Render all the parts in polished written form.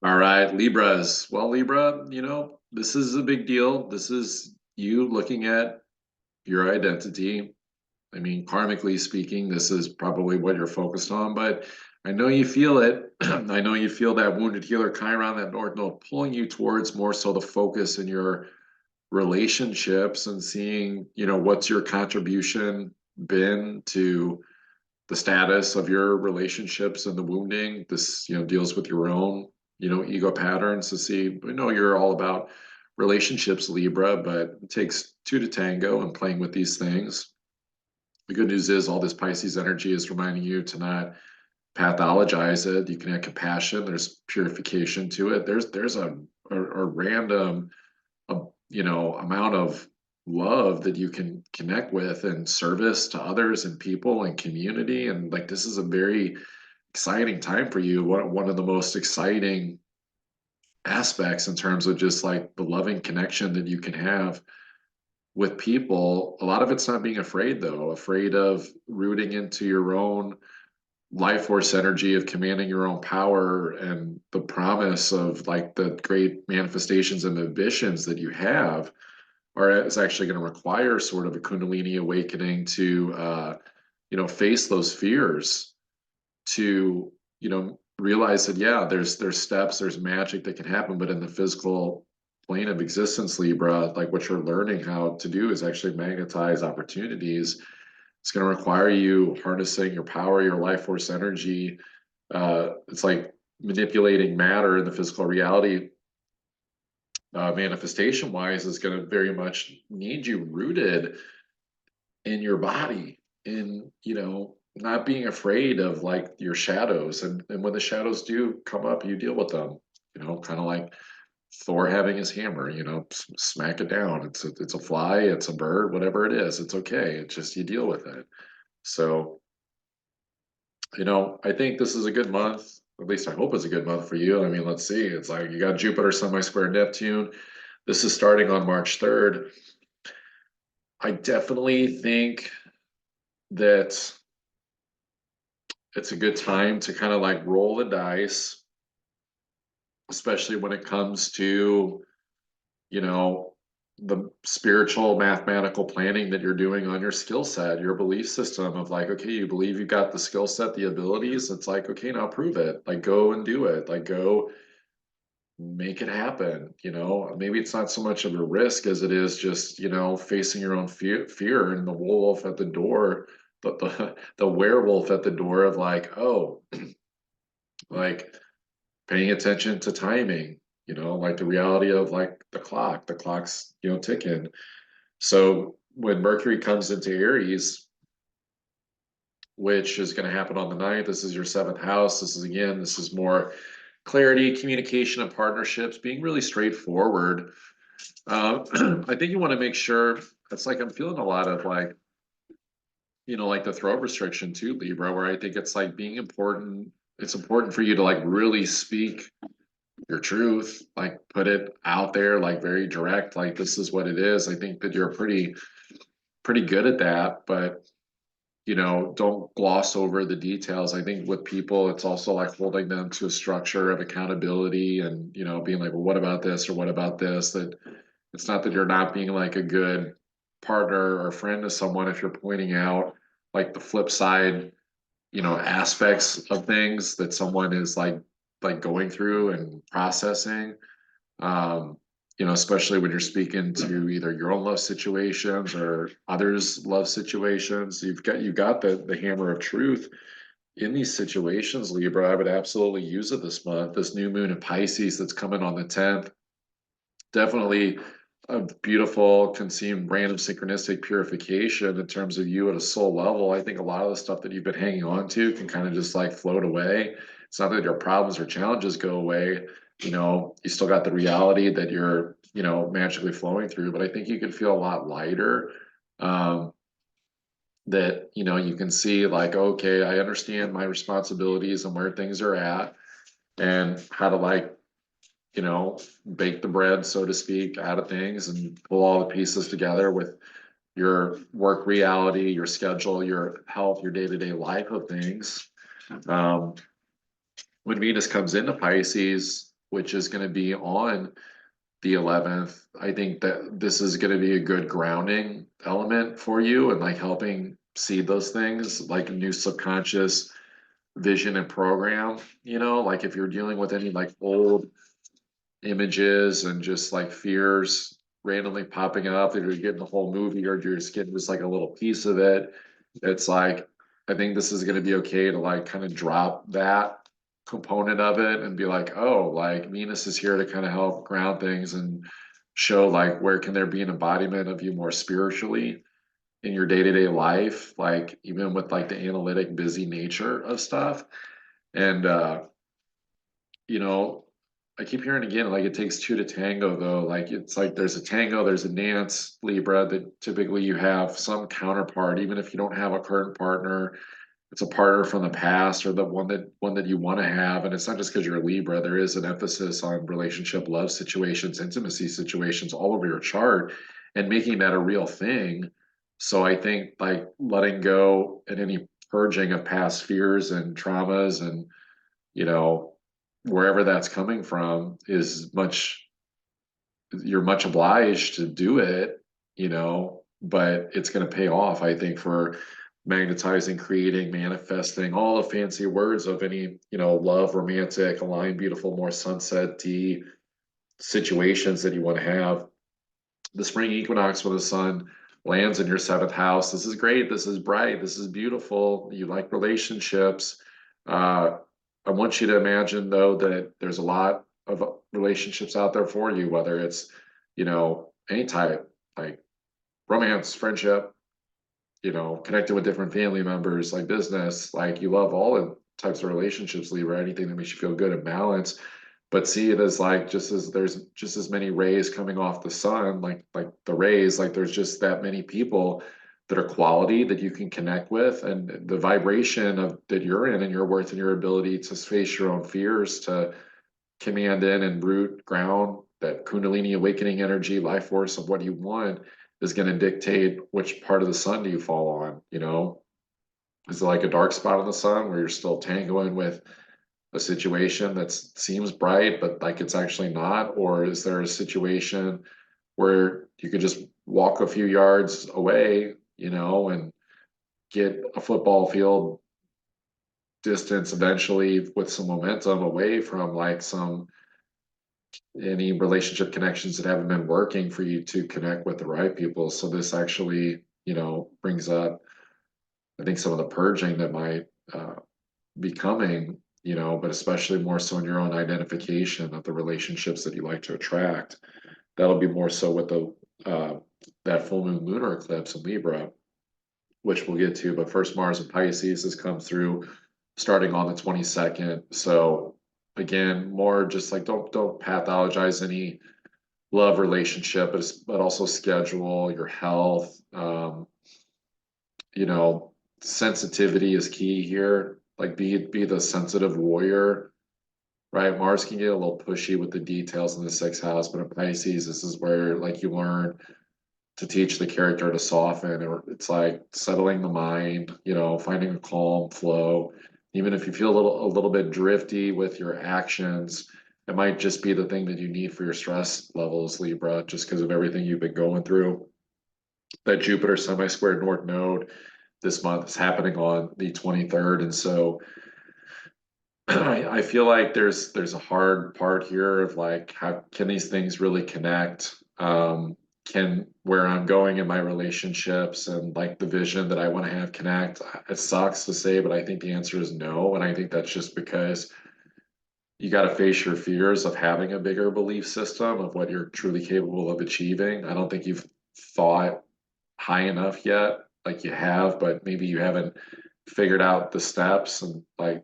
All right, Libras. Well, Libra, this is a big deal. This is you looking at your identity. I mean, karmically speaking, this is probably what you're focused on, but I know you feel it. I know you feel that wounded healer Chiron, that North Node pulling you towards more so the focus in your relationships and seeing, what's your contribution been to the status of your relationships and the wounding. This, deals with your own, ego patterns to see. We know you're all about relationships, Libra, but it takes two to tango and playing with these things. The good news is all this Pisces energy is reminding you to not pathologize it. You can have compassion. There's purification to it. There's a random amount of love that you can connect with and service to others and people and community. And like this is a very exciting time for you. One of the most exciting aspects in terms of just like the loving connection that you can have with people. A lot of it's not being afraid though, afraid of rooting into your own life force energy of commanding your own power and the promise of like the great manifestations and ambitions that you have are is actually going to require sort of a kundalini awakening to face those fears, to realize that yeah, there's steps, there's magic that can happen, but in the physical plane of existence, Libra, like what you're learning how to do is actually magnetize opportunities. It's going to require you harnessing your power, your life force energy. It's like manipulating matter in the physical reality, manifestation wise, is going to very much need you rooted in your body, in not being afraid of like your shadows, and when the shadows do come up, you deal with them. Kind of like Thor having his hammer. Smack it down. It's a fly, it's a bird, whatever it is. It's okay. It's just you deal with it. So I think this is a good month. At least I hope it's a good month for you. I mean, let's see. It's like you got Jupiter semi-square Neptune. This is starting on March 3rd. I definitely think that it's a good time to kind of like roll the dice, especially when it comes to, you know, the spiritual mathematical planning that you're doing on your skill set, your belief system of like, okay, you believe you've got the skill set, the abilities. It's like, okay, now prove it. Like, go and do it. Like, go make it happen. Maybe it's not so much of a risk as it is just facing your own fear and the wolf at the door, the werewolf at the door of like, oh, like paying attention to timing, like the reality of like the clock's ticking. So when Mercury comes into Aries, which is going to happen on the 9th, this is your seventh house. This is more clarity, communication, and partnerships, being really straightforward. I think you want to make sure. It's like I'm feeling a lot of like, like the throat restriction too, Libra, where I think it's like being important. It's important for you to like really speak your truth, like put it out there, like very direct, like this is what it is. I think that you're pretty good at that, but don't gloss over the details. I think with people, it's also like holding them to a structure of accountability and, being like, well, what about this or what about this? That it's not that you're not being like a good partner or friend to someone if you're pointing out like the flip side, aspects of things that someone is like going through and processing. Um, especially when you're speaking to either your own love situations or others' love situations. You've got the hammer of truth in these situations, Libra. I would absolutely use it this month. This new moon in Pisces that's coming on the 10th. Definitely a beautiful, can seem random synchronistic purification in terms of you at a soul level. I think a lot of the stuff that you've been hanging on to can kind of just like float away. It's not that your problems or challenges go away. You still got the reality that you're, magically flowing through, but I think you can feel a lot lighter. Um, that, you can see like, okay, I understand my responsibilities and where things are at and how to like bake the bread, so to speak, out of things and pull all the pieces together with your work reality, your schedule, your health, your day-to-day life of things. Um, when Venus comes into Pisces, which is going to be on the 11th. I think that this is going to be a good grounding element for you and like helping see those things like a new subconscious vision and program, like if you're dealing with any like old images and just like fears randomly popping up that you're getting the whole movie or you're just getting just like a little piece of it. It's like, I think this is going to be okay to like kind of drop that component of it and be like, oh, like Venus is here to kind of help ground things and show like where can there be an embodiment of you more spiritually in your day-to-day life, like even with like the analytic busy nature of stuff. And you know, I keep hearing again, like it takes two to tango, though. Like it's like there's a tango, there's a dance, Libra, that typically you have some counterpart, even if you don't have a current partner, it's a partner from the past or the one that you want to have. And it's not just because you're a Libra, there is an emphasis on relationship, love situations, intimacy situations all over your chart and making that a real thing. So I think like letting go and any purging of past fears and traumas and you know, wherever that's coming from is much, you're much obliged to do it, but it's going to pay off, I think, for magnetizing, creating, manifesting, all the fancy words of any, love, romantic, aligned, beautiful, more sunset-y situations that you want to have. The spring equinox when the sun lands in your seventh house. This is great. This is bright. This is beautiful. You like relationships. Uh, I want you to imagine, though, that there's a lot of relationships out there for you, whether it's, any type, like romance, friendship, connecting with different family members, like business, like you love all the types of relationships, Libra, anything that makes you feel good and balanced. But see it as like just as there's just as many rays coming off the sun, like the rays, like there's just that many people that are quality that you can connect with, and the vibration of that you're in and your worth and your ability to face your own fears, to command in and root ground that kundalini awakening energy life force of what you want is going to dictate which part of the sun do you fall on. Is it like a dark spot on the sun where you're still tangoing with a situation that seems bright but like it's actually not, or is there a situation where you could just walk a few yards away and get a football field distance eventually with some momentum away from like some any relationship connections that haven't been working for you to connect with the right people. So this actually, brings up, I think, some of the purging that might be coming, but especially more so in your own identification of the relationships that you like to attract. That'll be more so with the that full moon lunar eclipse in Libra, which we'll get to. But first, Mars and Pisces has come through starting on the 22nd. So again, more just like don't pathologize any love relationship, but also schedule your health. You know, sensitivity is key here. Like be the sensitive warrior, right? Mars can get a little pushy with the details in the sixth house, but in Pisces, this is where like you learn to teach the character to soften, or it's like settling the mind, finding a calm flow. Even if you feel a little bit drifty with your actions, it might just be the thing that you need for your stress levels, Libra, just because of everything you've been going through. That Jupiter semi-squared North Node this month is happening on the 23rd, and so I feel like there's a hard part here of like how can these things really connect? Can where I'm going in my relationships and like the vision that I want to have connect? It sucks to say, but I think the answer is no, and I think that's just because you got to face your fears of having a bigger belief system of what you're truly capable of achieving. I don't think you've thought high enough yet, like you have, but maybe you haven't figured out the steps and like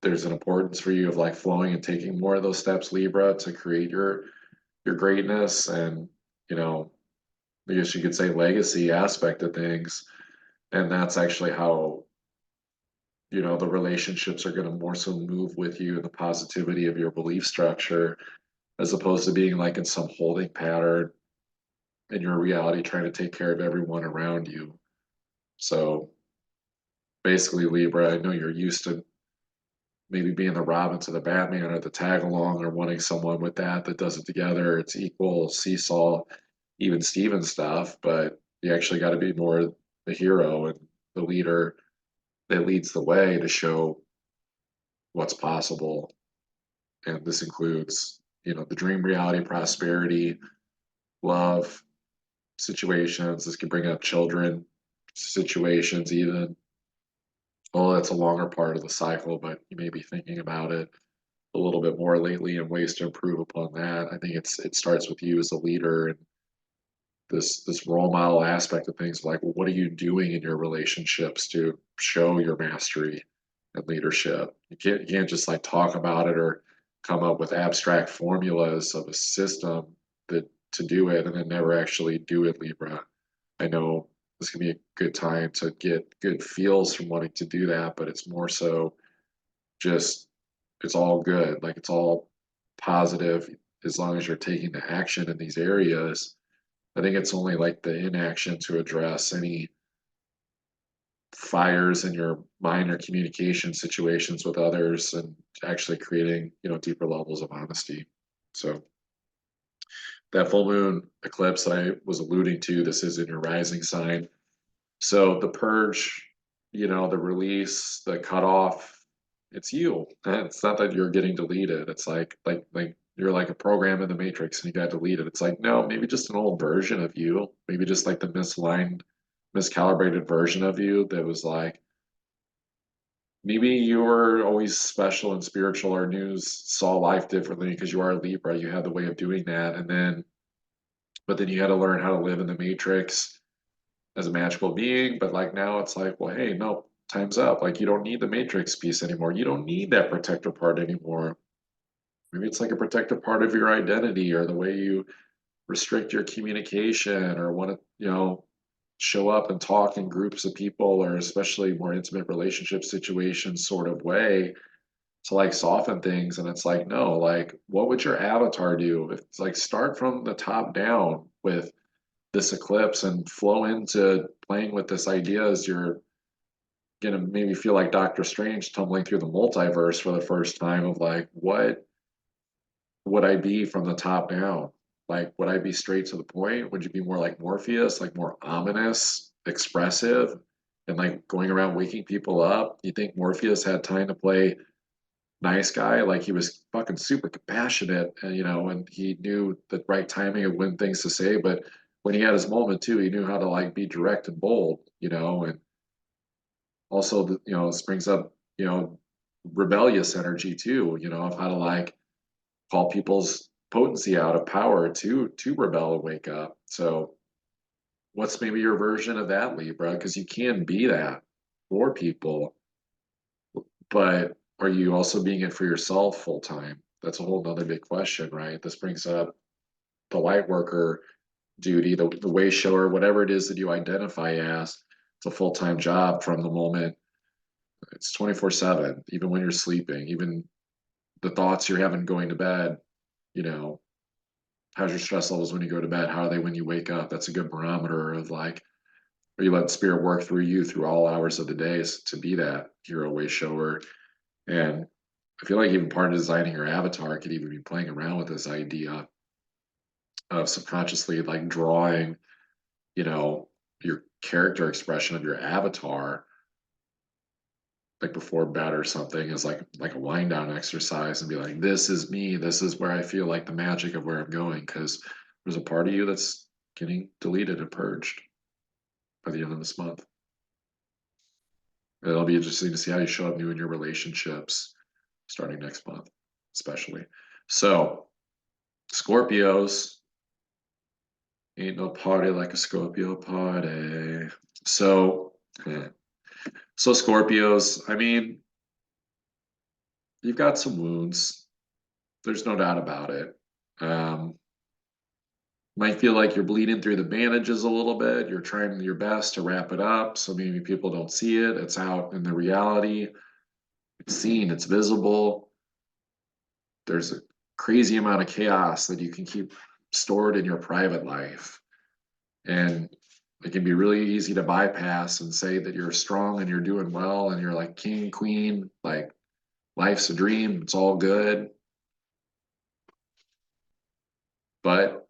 there's an importance for you of like flowing and taking more of those steps, Libra, to create your greatness and you know, I guess you could say legacy aspect of things. And that's actually how, the relationships are going to more so move with you in the positivity of your belief structure, as opposed to being like in some holding pattern in your reality, trying to take care of everyone around you. So basically, Libra, I know you're used to maybe being the Robin to the Batman or the tag along or wanting someone with that does it together. It's equal seesaw, even Steven stuff, but you actually got to be more the hero and the leader that leads the way to show what's possible. And this includes, the dream reality, prosperity, love situations. This could bring up children situations, even. Well, that's a longer part of the cycle, but you may be thinking about it a little bit more lately and ways to improve upon that. I think it starts with you as a leader and this role model aspect of things like, well, what are you doing in your relationships to show your mastery and leadership? You can't just like talk about it or come up with abstract formulas of a system that to do it and then never actually do it, Libra. I know this can be a good time to get good feels from wanting to do that, but it's more so just it's all good. Like it's all positive as long as you're taking the action in these areas. I think it's only like the inaction to address any fires in your mind or communication situations with others and actually creating, deeper levels of honesty. So that full moon eclipse I was alluding to, this is in your rising sign. So the purge, the release, the cutoff, it's you. It's not that you're getting deleted. It's like you're like a program in the matrix and you got deleted. It's like, no, maybe just an old version of you. Maybe just like the misaligned, miscalibrated version of you that was like, maybe you were always special and spiritual or news saw life differently because you are a Libra. You had the way of doing that. But then you had to learn how to live in the matrix as a magical being, but like now it's like, well, hey, no, time's up. Like you don't need the matrix piece anymore. You don't need that protector part anymore. Maybe it's like a protective part of your identity or the way you restrict your communication or want to, show up and talk in groups of people or especially more intimate relationship situations sort of way to like soften things. And it's like, no, like what would your avatar do? If it's like start from the top down with this eclipse and flow into playing with this idea as you're gonna maybe feel like Doctor Strange tumbling through the multiverse for the first time of like, what would I be from the top down? Like, would I be straight to the point? Would you be more like Morpheus, like more ominous, expressive, and like going around waking people up? You think Morpheus had time to play nice guy? Like he was fucking super compassionate, and and he knew the right timing of when things to say, but when he had his moment too, he knew how to like be direct and bold, and also this brings up rebellious energy too, of how to like call people's potency out of power to rebel and wake up. So what's maybe your version of that, Libra? Because you can be that for people, but are you also being it for yourself full time? That's a whole nother big question, right? This brings up the light worker duty, the way shower, whatever it is that you identify as. It's a full time job from the moment it's 24/7, even when you're sleeping, even the thoughts you're having going to bed, you know, how's your stress levels when you go to bed? How are they when you wake up? That's a good barometer of like, are you letting spirit work through you through all hours of the days to be that hero way shower? And I feel like even part of designing your avatar could even be playing around with this idea of subconsciously like drawing, your character expression of your avatar like before bed or something is like a wind down exercise and be like, this is me, this is where I feel like the magic of where I'm going, because there's a part of you that's getting deleted and purged by the end of this month. And it'll be interesting to see how you show up new in your relationships starting next month, especially. So Scorpios, ain't no party like a Scorpio party. So so Scorpios, I mean, you've got some wounds. There's no doubt about it. Um, might feel like you're bleeding through the bandages a little bit. You're trying your best to wrap it up so maybe people don't see it. It's out in the reality. It's seen, it's visible. There's a crazy amount of chaos that you can keep stored in your private life. And it can be really easy to bypass and say that you're strong and you're doing well and you're like king, queen, like life's a dream, it's all good. But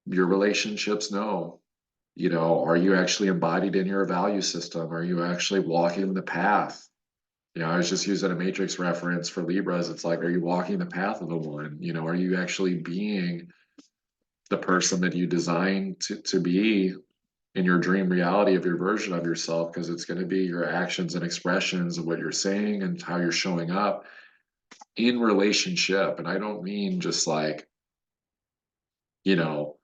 your relationships, no. You know, are you actually embodied in your value system? Are you actually walking the path? You know, I was just using a matrix reference for Libras. It's like, are you walking the path of the one? You know, are you actually being the person that you designed to be in your dream reality of your version of yourself? Because it's going to be your actions and expressions of what you're saying and how you're showing up in relationship. And I don't mean just like, you know,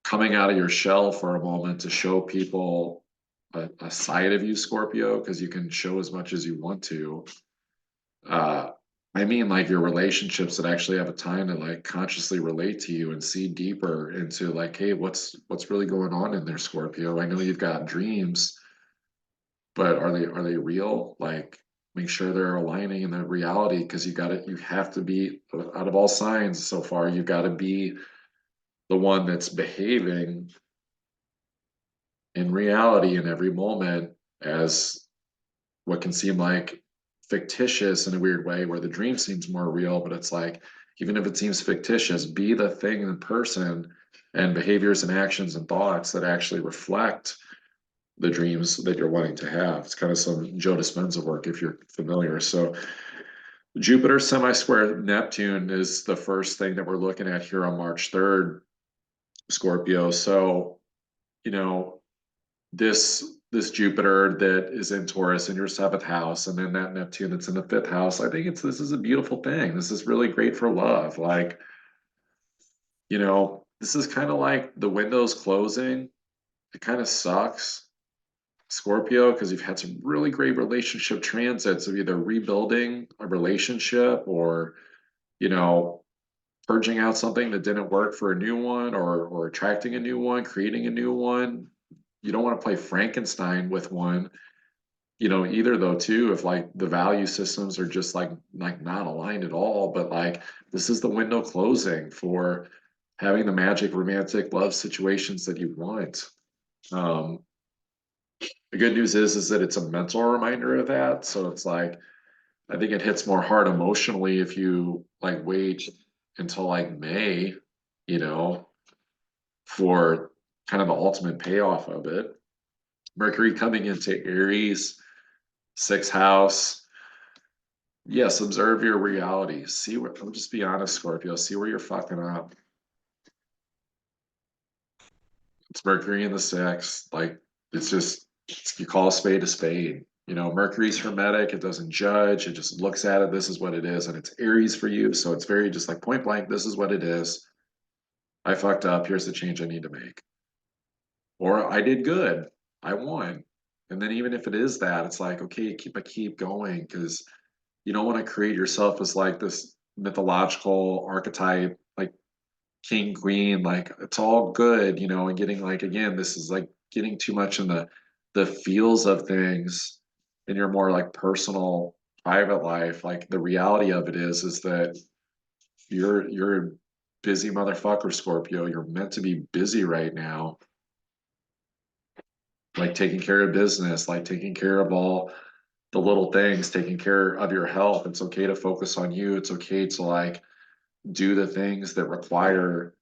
coming out of your shell for a moment to show people a side of you, Scorpio, because you can show as much as you want to. Uh, I mean, like your relationships that actually have a time to like consciously relate to you and see deeper into like, hey, what's really going on in there, Scorpio? I know you've got dreams, but are they real? Like, make sure they're aligning in the reality because you have to be out of all signs so far. You got to be the one that's behaving in reality in every moment as what can seem like fictitious in a weird way where the dream seems more real, but it's like even if it seems fictitious, be the thing in person and behaviors and actions and thoughts that actually reflect the dreams that you're wanting to have. It's kind of some Joe Dispenza work if you're familiar. So Jupiter semi-square Neptune is the first thing that we're looking at here on March 3rd, Scorpio. So, you know, this Jupiter that is in Taurus in your seventh house, and then that Neptune that's in the fifth house. I think this is a beautiful thing. This is really great for love. Like, you know, this is kind of like the windows closing. It kind of sucks, Scorpio, because you've had some really great relationship transits of either rebuilding a relationship or, you know, purging out something that didn't work for a new one or attracting a new one, creating a new one. You don't want to play Frankenstein with one, you know, either though too, if like the value systems are just like not aligned at all. But like this is the window closing for having the magic romantic love situations that you want. um the good news is that it's a mental reminder of that, so it's like I think it hits more hard emotionally if you like wait until like May, you know, for kind of the ultimate payoff of it. Mercury coming into Aries, sixth house. Yes, observe your reality. See where, I'll just be honest, Scorpio, see where you're fucking up. It's Mercury in the sixth. Like, it's just, you call a spade a spade. You know, Mercury's hermetic. It doesn't judge. It just looks at it. This is what it is. And it's Aries for you. So it's very just like point blank. This is what it is. I fucked up. Here's the change I need to make. Or I did good. I won. And then even if it is that, it's like, okay, keep going because you don't want to create yourself as like this mythological archetype, like king, queen, like it's all good, you know, and getting like again, this is like getting too much in the feels of things in your more like personal private life. Like the reality of it is that you're a busy motherfucker, Scorpio. You're meant to be busy right now, like taking care of business, like taking care of all the little things, taking care of your health. It's okay to focus on you. It's okay to like do the things that require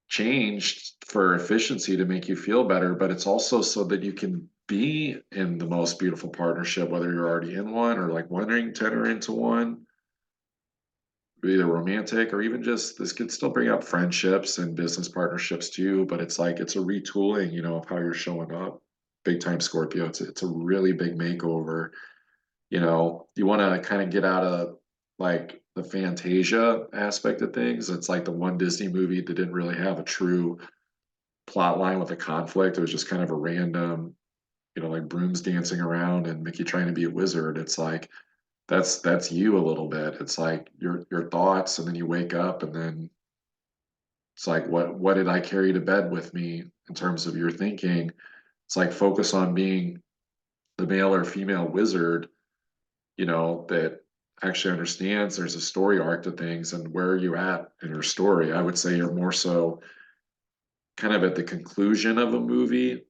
change for efficiency to make you feel better, but it's also so that you can be in the most beautiful partnership, whether you're already in one or like wondering to enter into one, either romantic or even just this could still bring up friendships and business partnerships too. But it's like it's a retooling, you know, of how you're showing up. Big time Scorpio. It's a really big makeover. You know, you want to kind of get out of like the Fantasia aspect of things. It's like the one Disney movie that didn't really have a true plot line with a conflict. It was just kind of a random, you know, like brooms dancing around and Mickey trying to be a wizard. It's like that's you a little bit. It's like your thoughts, and then you wake up, and then it's like what did I carry to bed with me in terms of your thinking? It's like focus on being the male or female wizard, you know, that actually understands there's a story arc to things and where are you at in your story. I would say you're more so kind of at the conclusion of a movie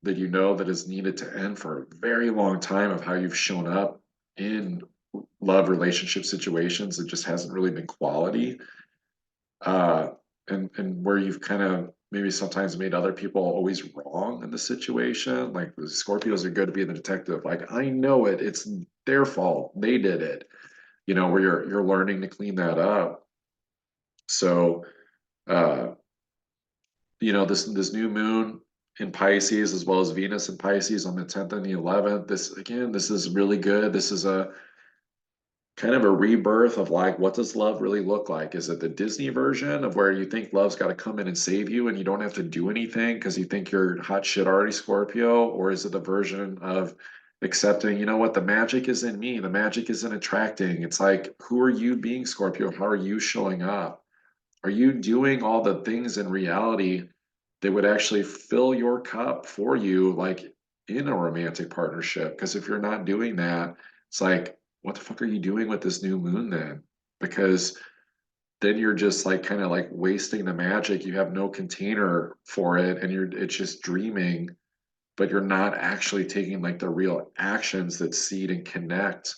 that you know that is needed to end for a very long time of how you've shown up in love relationship situations. It just hasn't really been quality. Uh, and where you've kind of maybe sometimes made other people always wrong in the situation. Like the Scorpios are good to be the detective. Like, I know it, it's their fault. They did it. You know, where you're learning to clean that up. So uh you know, this new moon in Pisces, as well as Venus in Pisces on the 10th and the 11th. This again, this is really good. This is a kind of a rebirth of like, what does love really look like? Is it the Disney version of where you think love's got to come in and save you and you don't have to do anything because you think you're hot shit already, Scorpio? Or is it the version of accepting, you know what, the magic is in me, the magic is in attracting? It's like, who are you being, Scorpio? How are you showing up? Are you doing all the things in reality that would actually fill your cup for you, like in a romantic partnership? Because if you're not doing that, it's like, what the fuck are you doing with this new moon then? Because then you're just like kind of like wasting the magic. You have no container for it, and it's just dreaming, but you're not actually taking like the real actions that seed and connect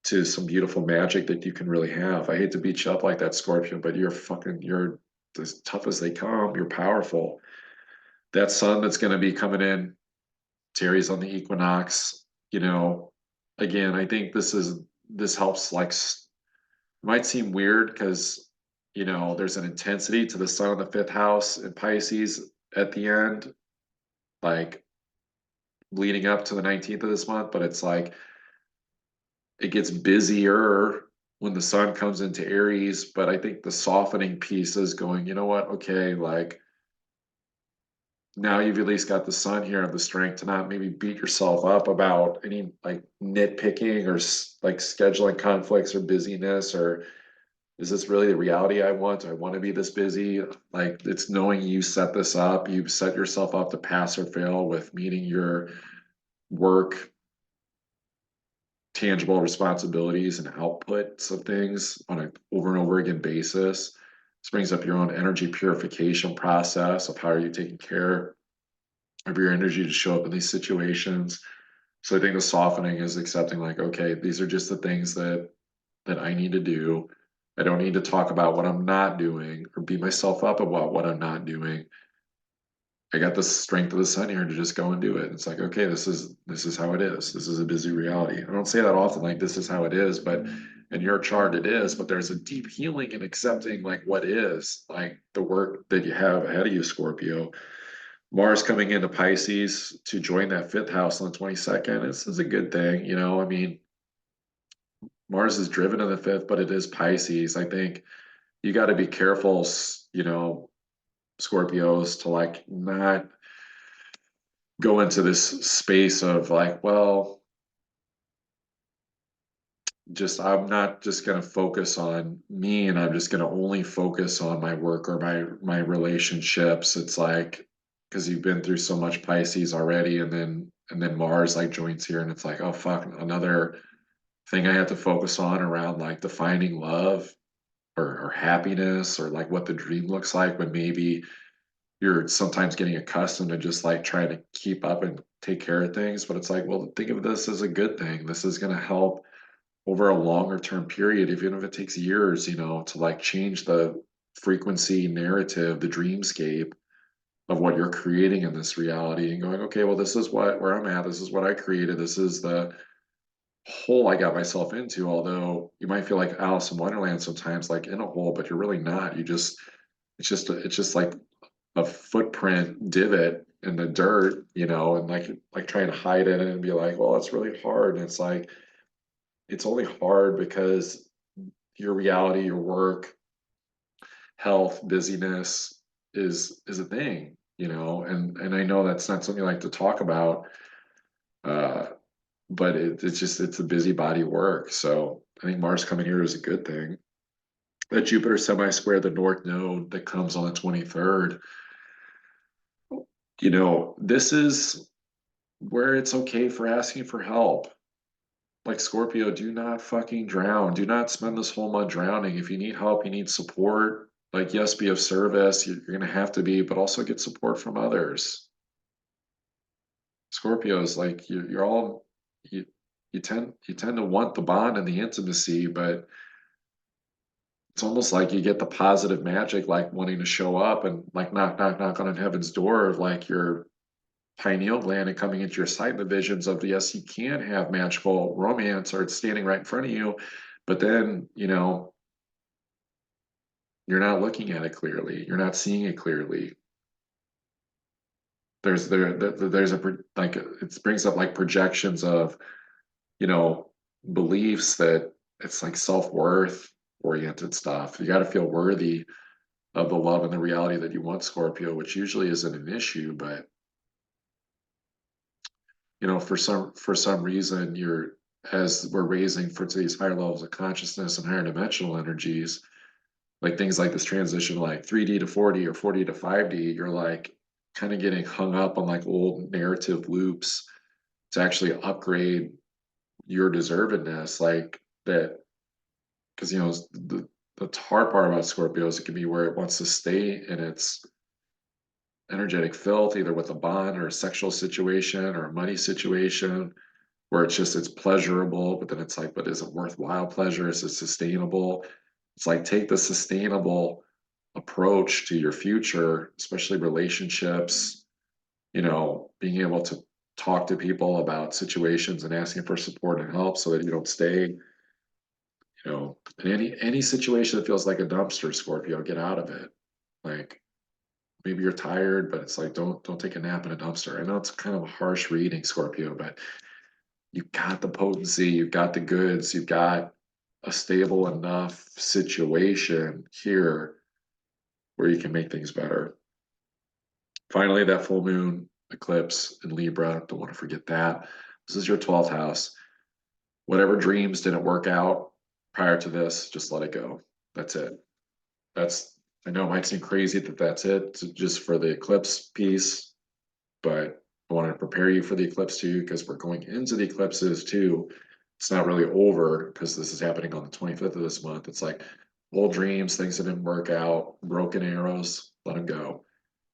to some beautiful magic that you can really have. I hate to beat you up like that, Scorpio, but you're as tough as they come. You're powerful. That sun that's going to be coming in, Terry's on the equinox. You know, again, I think this helps. Like, might seem weird because you know there's an intensity to the sun in the fifth house in Pisces at the end, like leading up to the 19th of this month, but it's like it gets busier when the sun comes into Aries, but I think the softening piece is going, you know what? Okay, like now you've at least got the sun here and the strength to not maybe beat yourself up about any like nitpicking or like scheduling conflicts or busyness, or is this really the reality I want? Do I want to be this busy? Like, it's knowing you set this up, you set yourself up to pass or fail with meeting your work tangible responsibilities and outputs of things on an over and over again basis. This brings up your own energy purification process of how are you taking care of your energy to show up in these situations. So I think the softening is accepting like, okay, these are just the things that I need to do. I don't need to talk about what I'm not doing or beat myself up about what I'm not doing. I got the strength of the sun here to just go and do it. It's like, okay, this is how it is. This is a busy reality. I don't say that often, like this is how it is, but in your chart it is. But there's a deep healing in accepting like what is, like the work that you have ahead of you, Scorpio. Mars coming into Pisces to join that fifth house on the 22nd. This is a good thing, you know. I mean, Mars is driven in the fifth, but it is Pisces. I think you got to be careful, you know, Scorpios, to like not go into this space of like, well, just I'm not just going to focus on me and I'm just going to only focus on my work or my relationships. It's like because you've been through so much Pisces already, and then Mars like joins here, and it's like, oh fuck, another thing I have to focus on around like defining love or happiness or like what the dream looks like when maybe you're sometimes getting accustomed to just like trying to keep up and take care of things. But it's like, well, think of this as a good thing. This is going to help over a longer term period, even if it takes years, you know, to like change the frequency narrative, the dreamscape of what you're creating in this reality and going, okay, well, this is where I'm at. This is what I created. This is the hole I got myself into. Although you might feel like Alice in Wonderland sometimes, like in a hole, but you're really not. You just, it's just like a footprint divot in the dirt, you know, and like trying to hide it and be like, well, it's really hard. And it's like it's only hard because your reality, your work, health, busyness is a thing, you know, and I know that's not something you like to talk about, uh, but it's just it's a busybody work. So I think Mars coming here is a good thing. That Jupiter semi-square the North Node that comes on the 23rd, you know, this is where it's okay for asking for help. Like Scorpio, do not fucking drown. Do not spend this whole month drowning. If you need help, you need support. Like, yes, be of service. You're going to have to be, but also get support from others. Scorpio is like you're all you you tend to want the bond and the intimacy, but it's almost like you get the positive magic, like wanting to show up and like knock on heaven's door of like your pineal gland and coming into your sight, the visions of yes, you can have magical romance or it's standing right in front of you, but then you're not looking at it clearly, you're not seeing it clearly. There's like it brings up like projections of you know beliefs that it's like self-worth oriented stuff. You got to feel worthy of the love and the reality that you want, Scorpio, which usually isn't an issue, but for some reason you're as we're raising for these higher levels of consciousness and higher dimensional energies, like things like this transition like 3D to 4D or 4D to 5D, you're like kind of getting hung up on like old narrative loops to actually upgrade your deservedness, like that. Because the hard part about Scorpio is it can be where it wants to stay in its energetic filth, either with a bond or a sexual situation or a money situation, where it's pleasurable, but then it's like, but is it worthwhile pleasure? Is it sustainable? It's like take the sustainable approach to your future, especially relationships, being able to talk to people about situations and asking for support and help so that you don't stay, in any situation that feels like a dumpster, Scorpio, get out of it. Like maybe you're tired, but it's like don't take a nap in a dumpster. I know it's kind of a harsh reading, Scorpio, but you've got the potency, you've got the goods, you've got a stable enough situation here where you can make things better. Finally, that full moon eclipse in Libra, don't want to forget that. This is your 12th house. Whatever dreams didn't work out prior to this, just let it go. That's it. I know it might seem crazy that that's it, just for the eclipse piece, but I wanted to prepare you for the eclipse too, because we're going into the eclipses too. It's not really over because this is happening on the 25th of this month. It's like old dreams, things that didn't work out, broken arrows, let them go.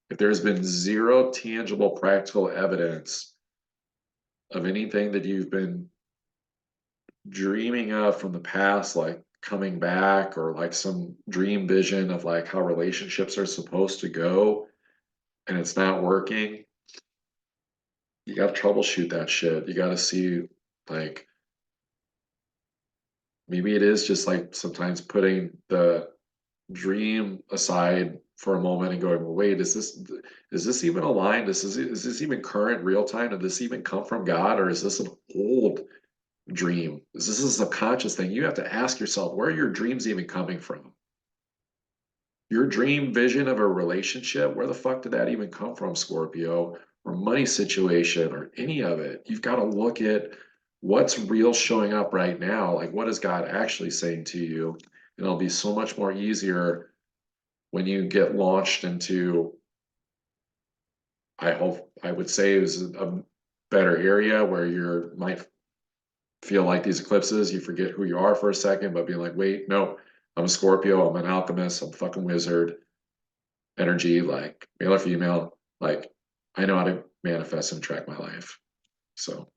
If there's been zero tangible, practical evidence of anything that you've been dreaming of from the past, like coming back or like some dream vision of like how relationships are supposed to go and it's not working, you got to troubleshoot that shit. You got to see like maybe it is just like sometimes putting the dream aside for a moment and going, well, wait, is this even aligned? Is this even current real time? Did this even come from God, or is this an old dream? Is this a subconscious thing? You have to ask yourself, where are your dreams even coming from? Your dream vision of a relationship, where the fuck did that even come from, Scorpio? Or money situation or any of it? You've got to look at what's real showing up right now. Like, what is God actually saying to you? And it'll be so much more easier when you get launched into, I would say, is a better area where you might feel like these eclipses, you forget who you are for a second, but be like, wait, no, I'm a Scorpio, I'm an alchemist, I'm a fucking wizard energy, like male or female, like I know how to manifest and track my life. So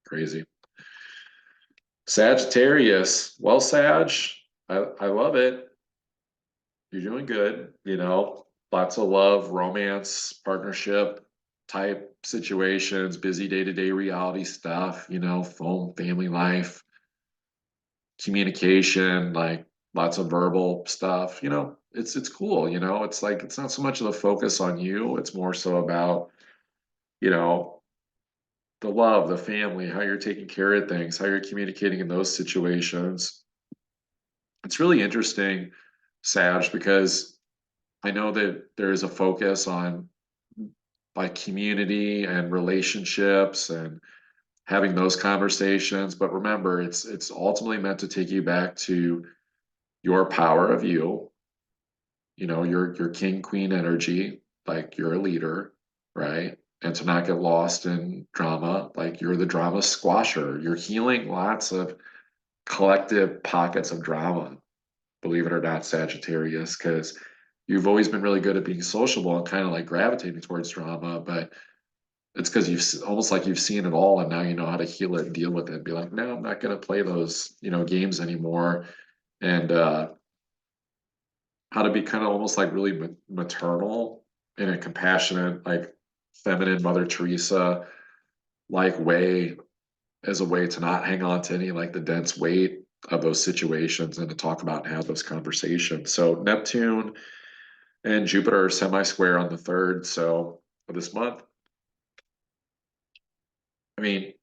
crazy. Sagittarius. Well, Sag, I love it. You're doing good, lots of love, romance, partnership type situations, busy day-to-day reality stuff, phone, family life, communication, like lots of verbal stuff, it's cool, it's like it's not so much of the focus on you, it's more so about, you know, the love, the family, how you're taking care of things, how you're communicating in those situations. It's really interesting, Sag, because I know that there is a focus on like community and relationships and having those conversations, but remember, it's ultimately meant to take you back to your power of you, your king queen energy, like you're a leader, right? And to not get lost in drama, like you're the drama squasher. You're healing lots of collective pockets of drama, believe it or not, Sagittarius, because you've always been really good at being sociable and kind of like gravitating towards drama, but it's because almost like you've seen it all and now you know how to heal it and deal with it. Be like, no, I'm not going to play those, games anymore. And how to be kind of almost like really maternal in a compassionate, like feminine Mother Teresa like way, as a way to not hang on to any like the dense weight of those situations and to talk about and have those conversations. So Neptune and Jupiter are semi-square on the third. So for this month, I mean,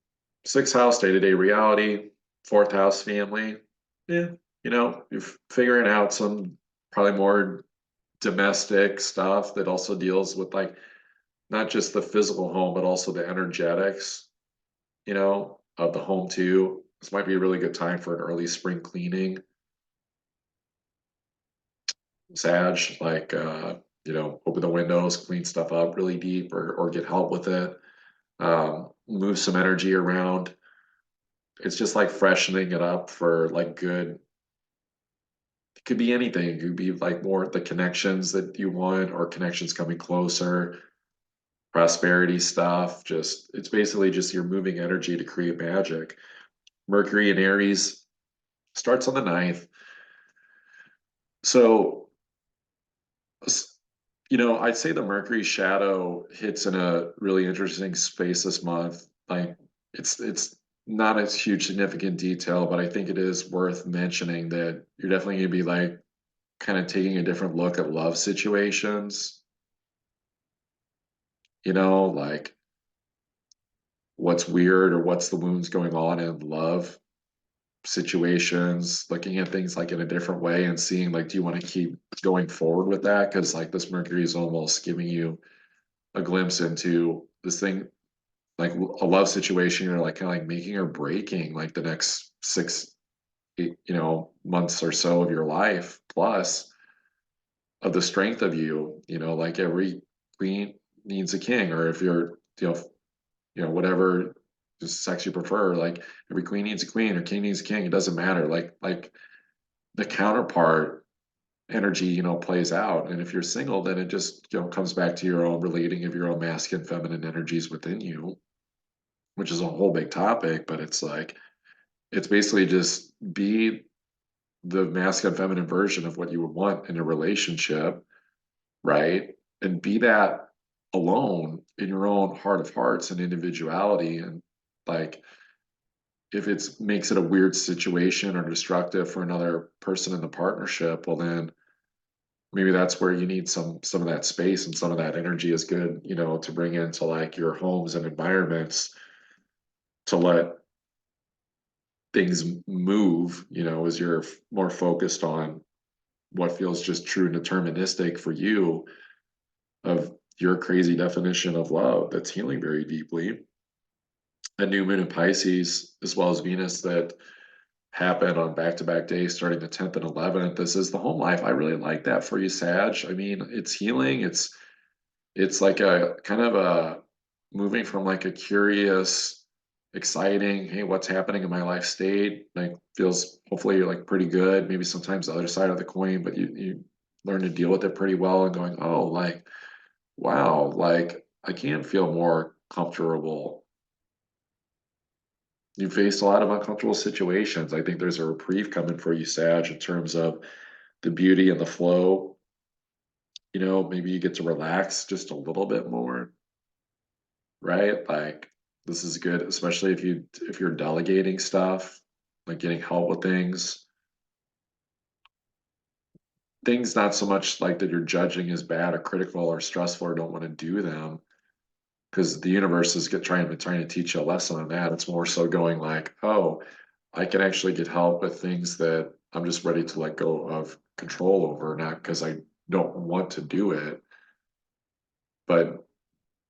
sixth house, day-to-day reality, fourth house, family. Yeah, you're figuring out some probably more domestic stuff that also deals with like not just the physical home, but also the energetics, of the home too. This might be a really good time for an early spring cleaning. Sag, like open the windows, clean stuff up really deep or get help with it. Move some energy around. It's just like freshening it up for like good. It could be anything. It could be like more the connections that you want or connections coming closer, prosperity stuff. Just it's basically just you're moving energy to create magic. Mercury in Aries starts on the ninth. So, I'd say the Mercury shadow hits in a really interesting space this month. Like it's not a huge significant detail, but I think it is worth mentioning that you're definitely gonna be like kind of taking a different look at love situations, like what's weird or what's the wounds going on in love situations, looking at things like in a different way and seeing like, do you want to keep going forward with that? Because like this Mercury is almost giving you a glimpse into this thing, like a love situation, you're like kind of like making or breaking like the next six, months or so of your life plus of the strength of you, like every queen needs a king, or if you're, whatever sex you prefer, like every queen needs a queen or king needs a king. It doesn't matter. Like the counterpart energy, plays out. And if you're single, then it just, comes back to your own relating of your own masculine, feminine energies within you, which is a whole big topic. But it's like, it's basically just be the masculine, feminine version of what you would want in a relationship, right? And be that alone in your own heart of hearts and individuality. And like, if it makes it a weird situation or destructive for another person in the partnership, well, then maybe that's where you need some of that space and some of that energy is good, to bring into like your homes and environments to let things move, as you're more focused on what feels just true and deterministic for you of your crazy definition of love that's healing very deeply. A new moon in Pisces, as well as Venus, that happen on back-to-back days starting the 10th and 11th. This is the home life. I really like that for you, Sag. I mean, it's healing. It's like a kind of a moving from like a curious, exciting, hey, what's happening in my life state? Like feels hopefully you're like pretty good. Maybe sometimes the other side of the coin, but you learn to deal with it pretty well and going, oh, like, wow, like I can feel more comfortable. You faced a lot of uncomfortable situations. I think there's a reprieve coming for you, Sag, in terms of the beauty and the flow. Maybe you get to relax just a little bit more, right? Like this is good, especially if you're delegating stuff, like getting help with things not so much like that you're judging as bad or critical or stressful or don't want to do them, because the universe is trying to teach you a lesson on that. It's more so going like, oh, I can actually get help with things that I'm just ready to let go of control over, not because I don't want to do it, but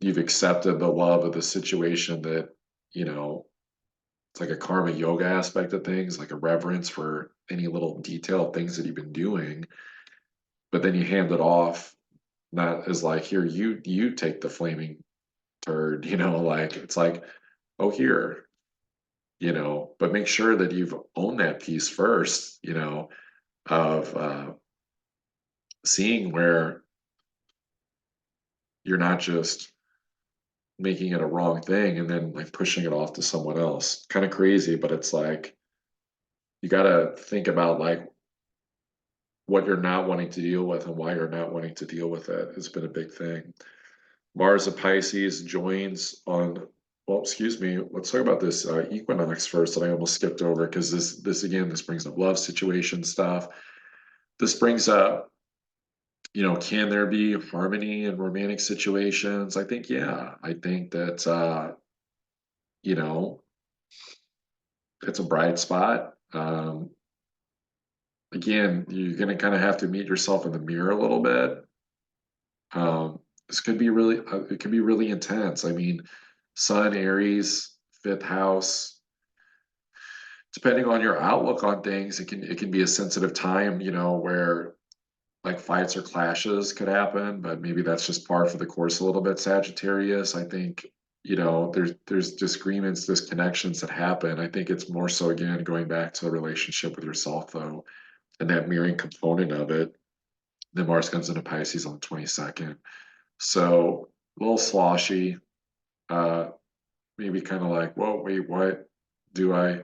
you've accepted the love of the situation that, it's like a karma yoga aspect of things, like a reverence for any little detailed things that you've been doing, but then you hand it off not as like, here, you take the flaming turd, like it's like, oh, here, but make sure that you've owned that piece first, of seeing where you're not just making it a wrong thing and then like pushing it off to someone else. Kind of crazy, but it's like you got to think about like what you're not wanting to deal with and why you're not wanting to deal with it. It's been a big thing. Mars of Pisces joins on, well, excuse me, let's talk about this equinox first that I almost skipped over because this again, this brings up love situation stuff. This brings up, can there be harmony in romantic situations? I think, yeah. I think that, you know, it's a bright spot. Again, you're going to kind of have to meet yourself in the mirror a little bit. This could be really, it could be really intense. I mean, Sun, Aries, fifth house, depending on your outlook on things, it can be a sensitive time, where like fights or clashes could happen, but maybe that's just par for the course a little bit, Sagittarius. I think, there's disagreements, disconnections that happen. I think it's more so again going back to a relationship with yourself though, and that mirroring component of it. Then Mars comes into Pisces on the 22nd. So a little sloshy, uh, maybe kind of like, whoa, wait, what do I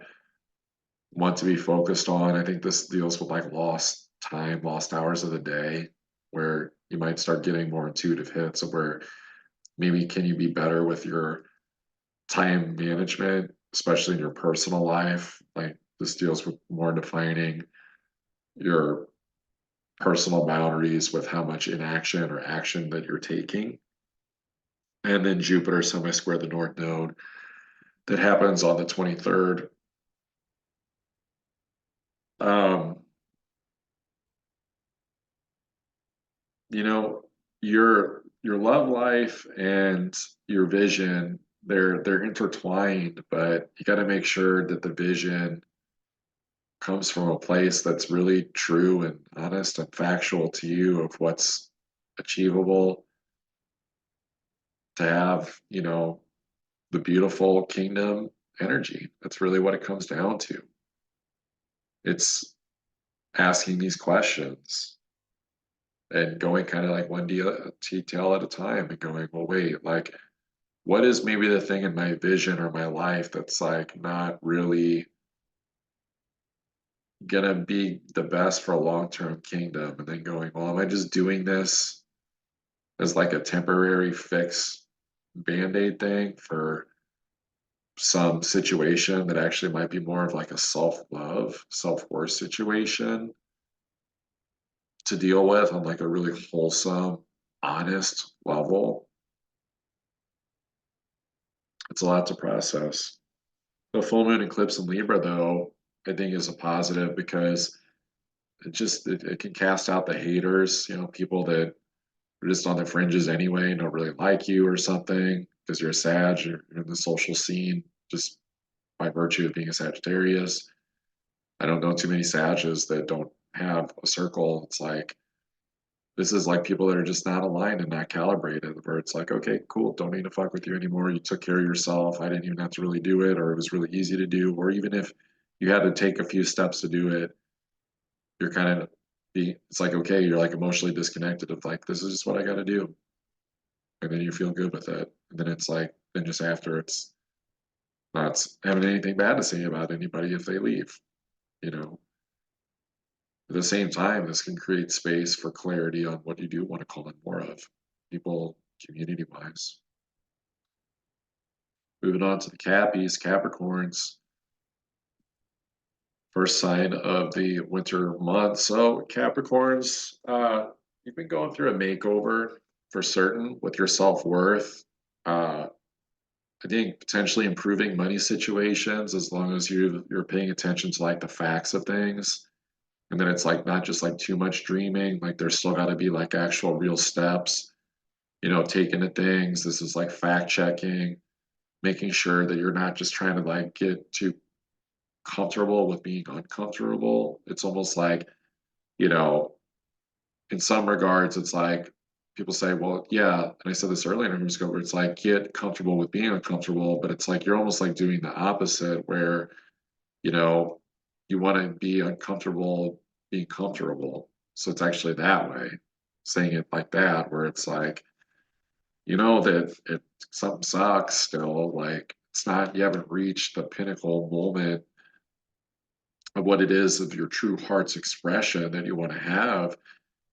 want to be focused on? I think this deals with like lost time, lost hours of the day, where you might start getting more intuitive hits of where maybe can you be better with your time management, especially in your personal life. Like this deals with more defining your personal boundaries with how much inaction or action that you're taking. And then Jupiter semi-square the North Node that happens on the 23rd. Um, you know, your love life and your vision, they're intertwined, but you got to make sure that the vision comes from a place that's really true and honest and factual to you of what's achievable to have, the beautiful kingdom energy. That's really what it comes down to. It's asking these questions and going kind of like one detail at a time and going, well, wait, like, what is maybe the thing in my vision or my life that's like not really gonna be the best for a long-term kingdom? And then going, well, am I just doing this as like a temporary fix band-aid thing for some situation that actually might be more of like a self-love, self-worth situation to deal with on like a really wholesome, honest level? It's a lot to process. The full moon eclipse in Libra, though, I think is a positive because it can cast out the haters, people that are just on the fringes anyway, don't really like you or something because you're a Sag, you're in the social scene just by virtue of being a Sagittarius. I don't know too many Sages that don't have a circle. It's like this is like people that are just not aligned and not calibrated, where it's like, okay, cool, don't need to fuck with you anymore. You took care of yourself. I didn't even have to really do it, or it was really easy to do, or even if you had to take a few steps to do it, you're kind of it's like, okay, you're like emotionally disconnected of like, this is just what I got to do. And then you feel good with it. And then it's like, then just after it's not having anything bad to say about anybody if they leave, you know. At the same time, this can create space for clarity on what you do want to call in more of, people, community wise. Moving on to the Cappies, Capricorns, first sign of the winter month. So, Capricorns, you've been going through a makeover for certain with your self worth. I think potentially improving money situations as long as you're paying attention to like the facts of things. And then it's like not just like too much dreaming, like there's still got to be like actual real steps, taking to things. This is like fact checking, making sure that you're not just trying to like get too comfortable with being uncomfortable. It's almost like, you know, in some regards, it's like people say, well, yeah, and I said this earlier in Horoscope, where it's like get comfortable with being uncomfortable, but it's like you're almost like doing the opposite, where you know you want to be uncomfortable being comfortable. So it's actually that way, saying it like that, where it's like you know that something sucks still. Like it's not, you haven't reached the pinnacle moment of what it is of your true heart's expression that you want to have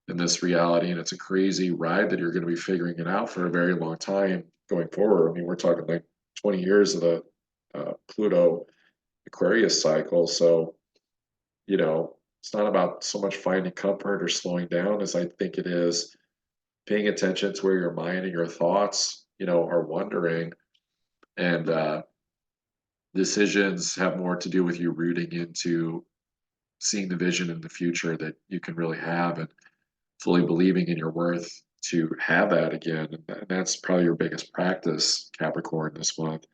in this reality. And it's a crazy ride that you're going to be figuring it out for a very long time going forward. I mean, we're talking like 20 years of the Pluto Aquarius cycle. So, you know, it's not about so much finding comfort or slowing down as I think it is paying attention to where your mind and your thoughts, you know, are wandering. And decisions have more to do with you rooting into seeing the vision in the future that you can really have and fully believing in your worth to have that again. And that's probably your biggest practice, Capricorn, this month.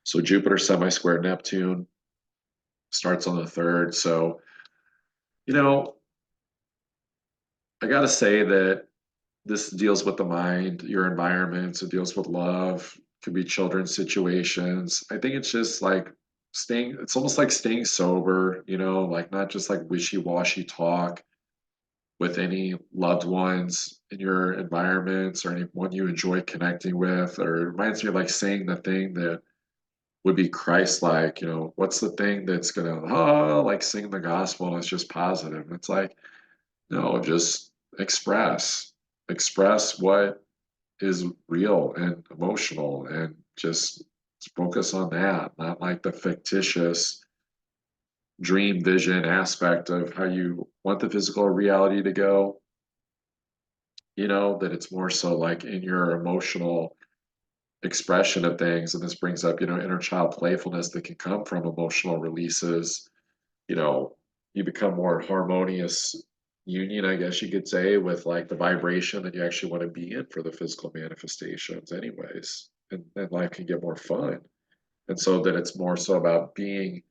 So Jupiter semi-square Neptune starts on the 3rd. So, you know, I got to say that this deals with the mind, your environments, it deals with love, could be children's situations. I think it's just like staying, it's almost like staying sober, you know, like not just like wishy-washy talk with any loved ones in your environments or anyone you enjoy connecting with. Or it reminds me of like saying the thing that would be Christ-like, you know, what's the thing that's gonna like sing the gospel and it's just positive. It's like, no, just express what is real and emotional and just focus on that, not like the fictitious dream vision aspect of how you want the physical reality to go, you know, that it's more so like in your emotional expression of things. And this brings up, you know, inner child playfulness that can come from emotional releases. You know, you become more harmonious union, I guess you could say, with like the vibration that you actually want to be in for the physical manifestations, anyways. And life can get more fun. And so that it's more so about being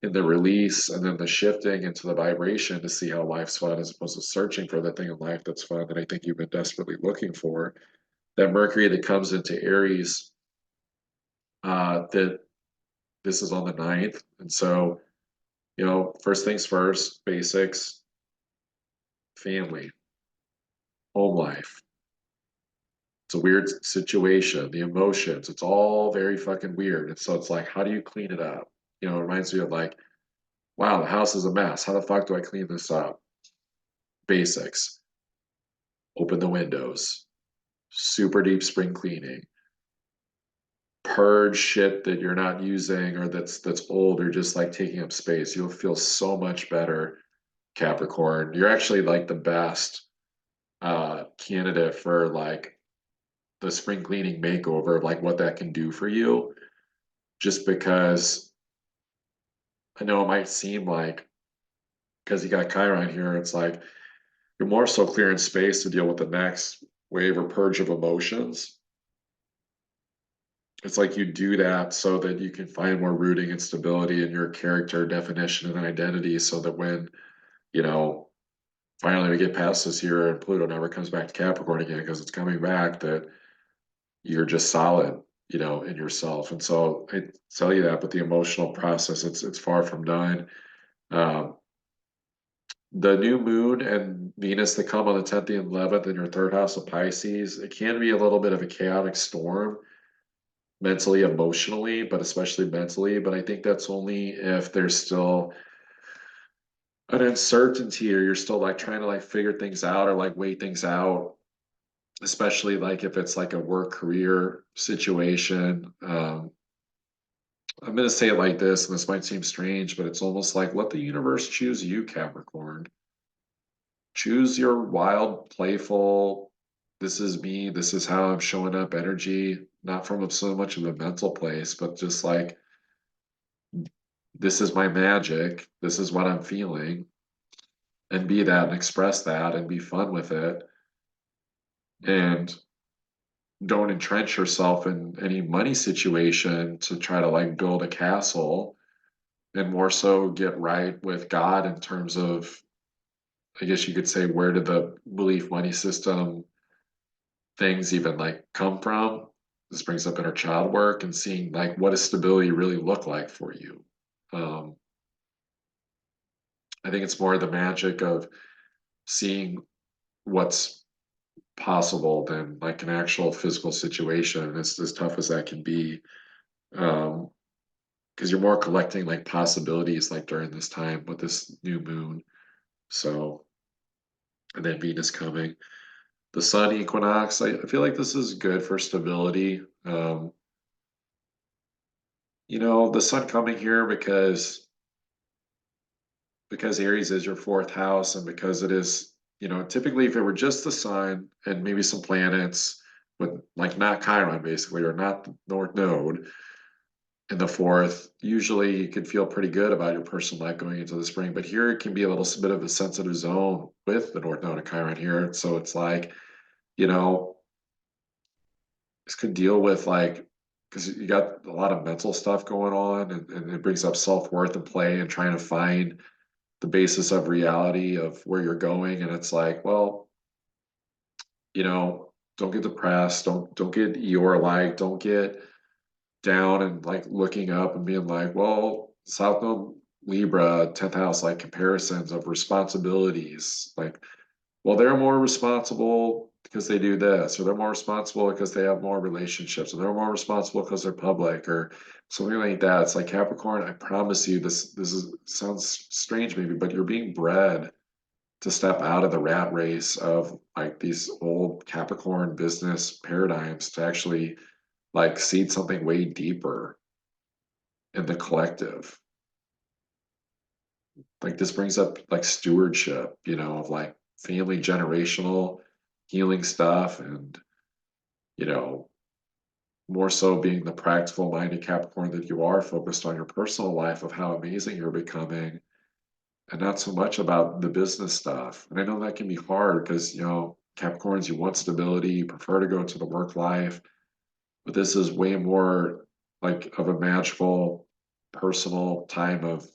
in the release and then the shifting into the vibration to see how life's fun as opposed to searching for the thing in life that's fun that I think you've been desperately looking for. That Mercury that comes into Aries, that this is on the 9th. And so, you know, first things first, basics, family, home life. It's a weird situation, the emotions, it's all very fucking weird. And so it's like, how do you clean it up? You know, it reminds me of like, wow, the house is a mess. How the fuck do I clean this up? Basics. Open the windows. Super deep spring cleaning. Purge shit that you're not using or that's old or just like taking up space. You'll feel so much better, Capricorn. You're actually like the best candidate for like the spring cleaning makeover of like what that can do for you. Just because I know it might seem like because you got Chiron here, it's like you're more so clearing space to deal with the next wave or purge of emotions. It's like you do that so that you can find more rooting and stability in your character definition and identity so that when, you know, finally we get past this year and Pluto never comes back to Capricorn again because it's coming back, that you're just solid, you know, in yourself. And so I tell you that, but the emotional process, it's far from done. Um, the new moon and Venus that come on the 10th and 11th in your third house of Pisces, it can be a little bit of a chaotic storm mentally, emotionally, but especially mentally. But I think that's only if there's still an uncertainty or you're still like trying to like figure things out or like wait things out, especially like if it's like a work career situation. I'm going to say it like this, and this might seem strange, but it's almost like let the universe choose you, Capricorn. Choose your wild, playful, this is me, this is how I'm showing up energy, not from so much of a mental place, but just like, this is my magic, this is what I'm feeling, and be that and express that and be fun with it. And don't entrench yourself in any money situation to try to like build a castle, and more so get right with God in terms of, I guess you could say, where did the belief money system things even like come from? This brings up inner child work and seeing like what does stability really look like for you. Um, I think it's more the magic of seeing what's possible than like an actual physical situation. It's as tough as that can be. Um, because you're more collecting like possibilities like during this time with this new moon. So, and then Venus coming. The Sun equinox, I feel like this is good for stability. The Sun coming here because Aries is your fourth house, and because it is, typically if it were just the Sun and maybe some planets with like not Chiron basically, or not the North Node in the fourth, usually you could feel pretty good about your personal life going into the spring. But here it can be a little bit of a sensitive zone with the North Node and Chiron here. So it's like, you know, this could deal with like, because you got a lot of mental stuff going on, and it brings up self-worth and play and trying to find the basis of reality of where you're going. And it's like, well, don't get depressed, don't get Eeyore like, don't get down and like looking up and being like, well, South Node Libra, 10th house, like comparisons of responsibilities. Like, well, they're more responsible because they do this, or they're more responsible because they have more relationships, or they're more responsible because they're public, or something like that. It's like Capricorn, I promise you, this is sounds strange maybe, but you're being bred to step out of the rat race of like these old Capricorn business paradigms to actually like seed something way deeper in the collective. Like this brings up like stewardship, of like family generational healing stuff, and you know, more so being the practical minded Capricorn that you are, focused on your personal life of how amazing you're becoming, and not so much about the business stuff. And I know that can be hard because, Capricorns, you want stability, you prefer to go into the work life, but this is way more like of a magical personal time of,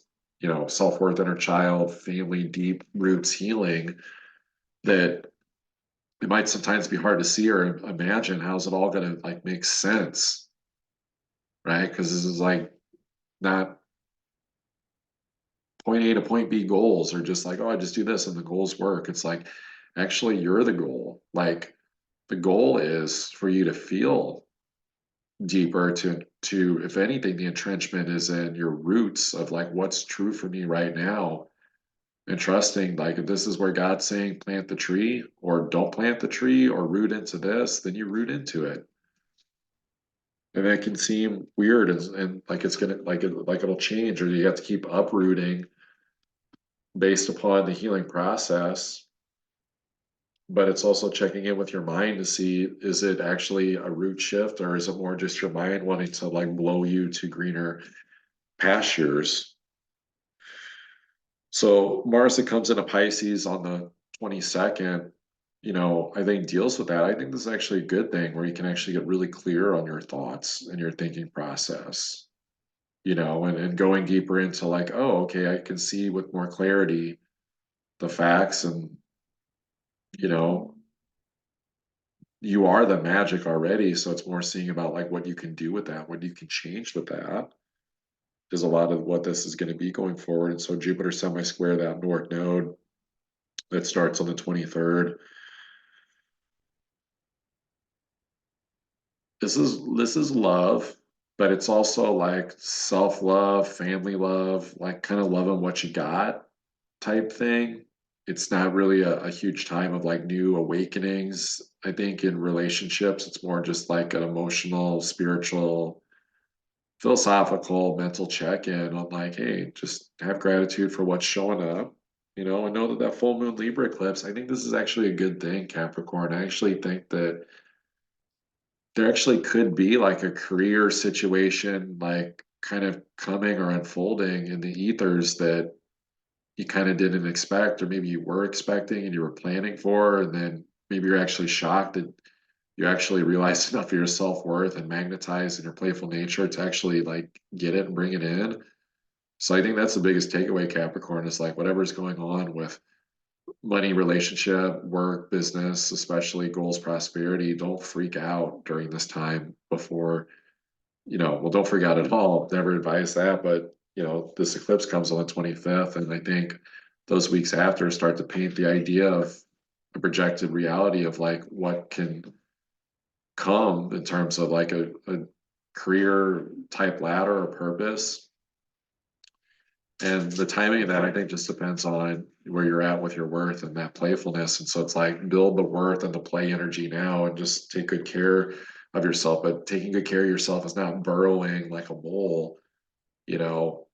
self-worth, inner child, family, deep roots healing, that it might sometimes be hard to see or imagine how's it all going to like make sense, right? Because this is like not point A to point B goals, or just like, oh, I just do this and the goals work. It's like, actually, you're the goal. Like, the goal is for you to feel deeper, to if anything, the entrenchment is in your roots of like what's true for me right now, and trusting like if this is where God's saying plant the tree or don't plant the tree or root into this, then you root into it. And that can seem weird, and like it's gonna like it'll change, or you have to keep uprooting based upon the healing process. But it's also checking in with your mind to see, is it actually a root shift, or is it more just your mind wanting to like blow you to greener pastures? So Mars that comes into Pisces on the 22nd, I think deals with that. I think this is actually a good thing where you can actually get really clear on your thoughts and your thinking process, and going deeper into like, oh, okay, I can see with more clarity the facts, and, you know, you are the magic already. So it's more seeing about like what you can do with that, what you can change with that, is a lot of what this is going to be going forward. And so Jupiter semi-square that North Node that starts on the 23rd. This is love, but it's also like self-love, family love, like kind of loving what you got type thing. It's not really a huge time of like new awakenings. I think in relationships, it's more just like an emotional, spiritual, philosophical, mental check-in on like, hey, just have gratitude for what's showing up. I know that full moon Libra eclipse, I think this is actually a good thing, Capricorn. I actually think that there actually could be like a career situation, like kind of coming or unfolding in the ethers that you kind of didn't expect, or maybe you were expecting and you were planning for, and then maybe you're actually shocked that you actually realize enough of your self-worth and magnetized in your playful nature to actually like get it and bring it in. So I think that's the biggest takeaway, Capricorn, is like whatever's going on with money, relationship, work, business, especially goals, prosperity, don't freak out during this time before, well, don't freak out at all. Never advise that. But, this eclipse comes on the 25th. And I think those weeks after start to paint the idea of a projected reality of like what can come in terms of like a career type ladder or purpose. And the timing of that, I think, just depends on where you're at with your worth and that playfulness. And so it's like build the worth and the play energy now and just take good care of yourself. But taking good care of yourself is not burrowing like a mole, you know,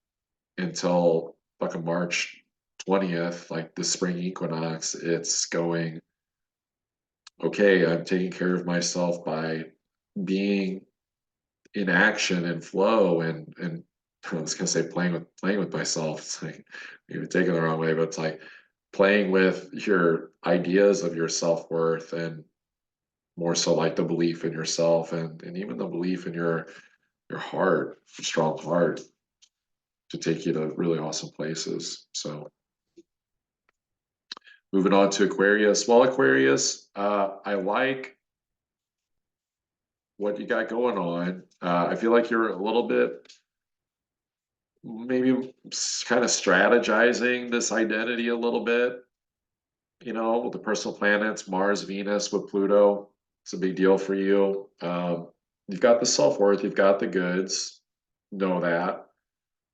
until fucking March 20th, like the spring equinox. It's going, okay, I'm taking care of myself by being in action and flow and I was gonna say playing with myself. It's like you're taking it the wrong way, but it's like playing with your ideas of your self-worth and more so like the belief in yourself and even the belief in your heart, your strong heart to take you to really awesome places. So moving on to Aquarius. Well, Aquarius, I like what you got going on. I feel like you're a little bit maybe kind of strategizing this identity a little bit, you know, with the personal planets, Mars, Venus, with Pluto. It's a big deal for you. You've got the self-worth, you've got the goods, know that.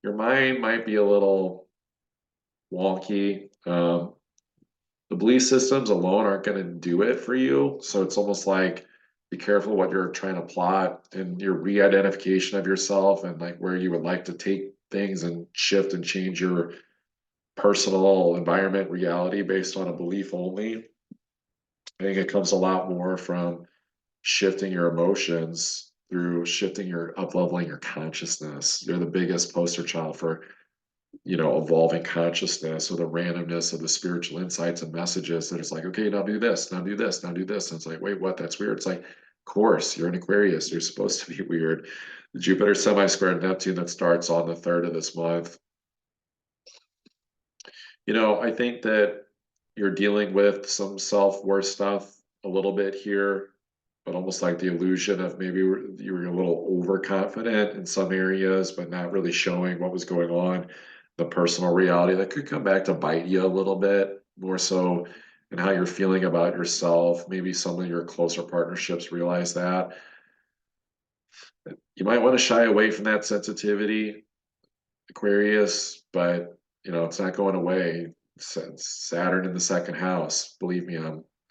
Your mind might be a little wonky. The belief systems alone aren't going to do it for you. So it's almost like be careful what you're trying to plot and your re-identification of yourself and like where you would like to take things and shift and change your personal environment reality based on a belief only. I think it comes a lot more from shifting your emotions through shifting your up leveling your consciousness. You're the biggest poster child for, you know, evolving consciousness or the randomness of the spiritual insights and messages that it's like, okay, now do this, now do this, now do this. And it's like, wait, what? That's weird. It's like, of course, you're an Aquarius. You're supposed to be weird. The Jupiter semi-square Neptune that starts on the 3rd of this month. You know, I think that you're dealing with some self-worth stuff a little bit here, but almost like the illusion of maybe you were a little overconfident in some areas, but not really showing what was going on, the personal reality that could come back to bite you a little bit more so in how you're feeling about yourself. Maybe some of your closer partnerships realize that. You might want to shy away from that sensitivity, Aquarius, but you know, it's not going away. Saturn in the second house. Believe me,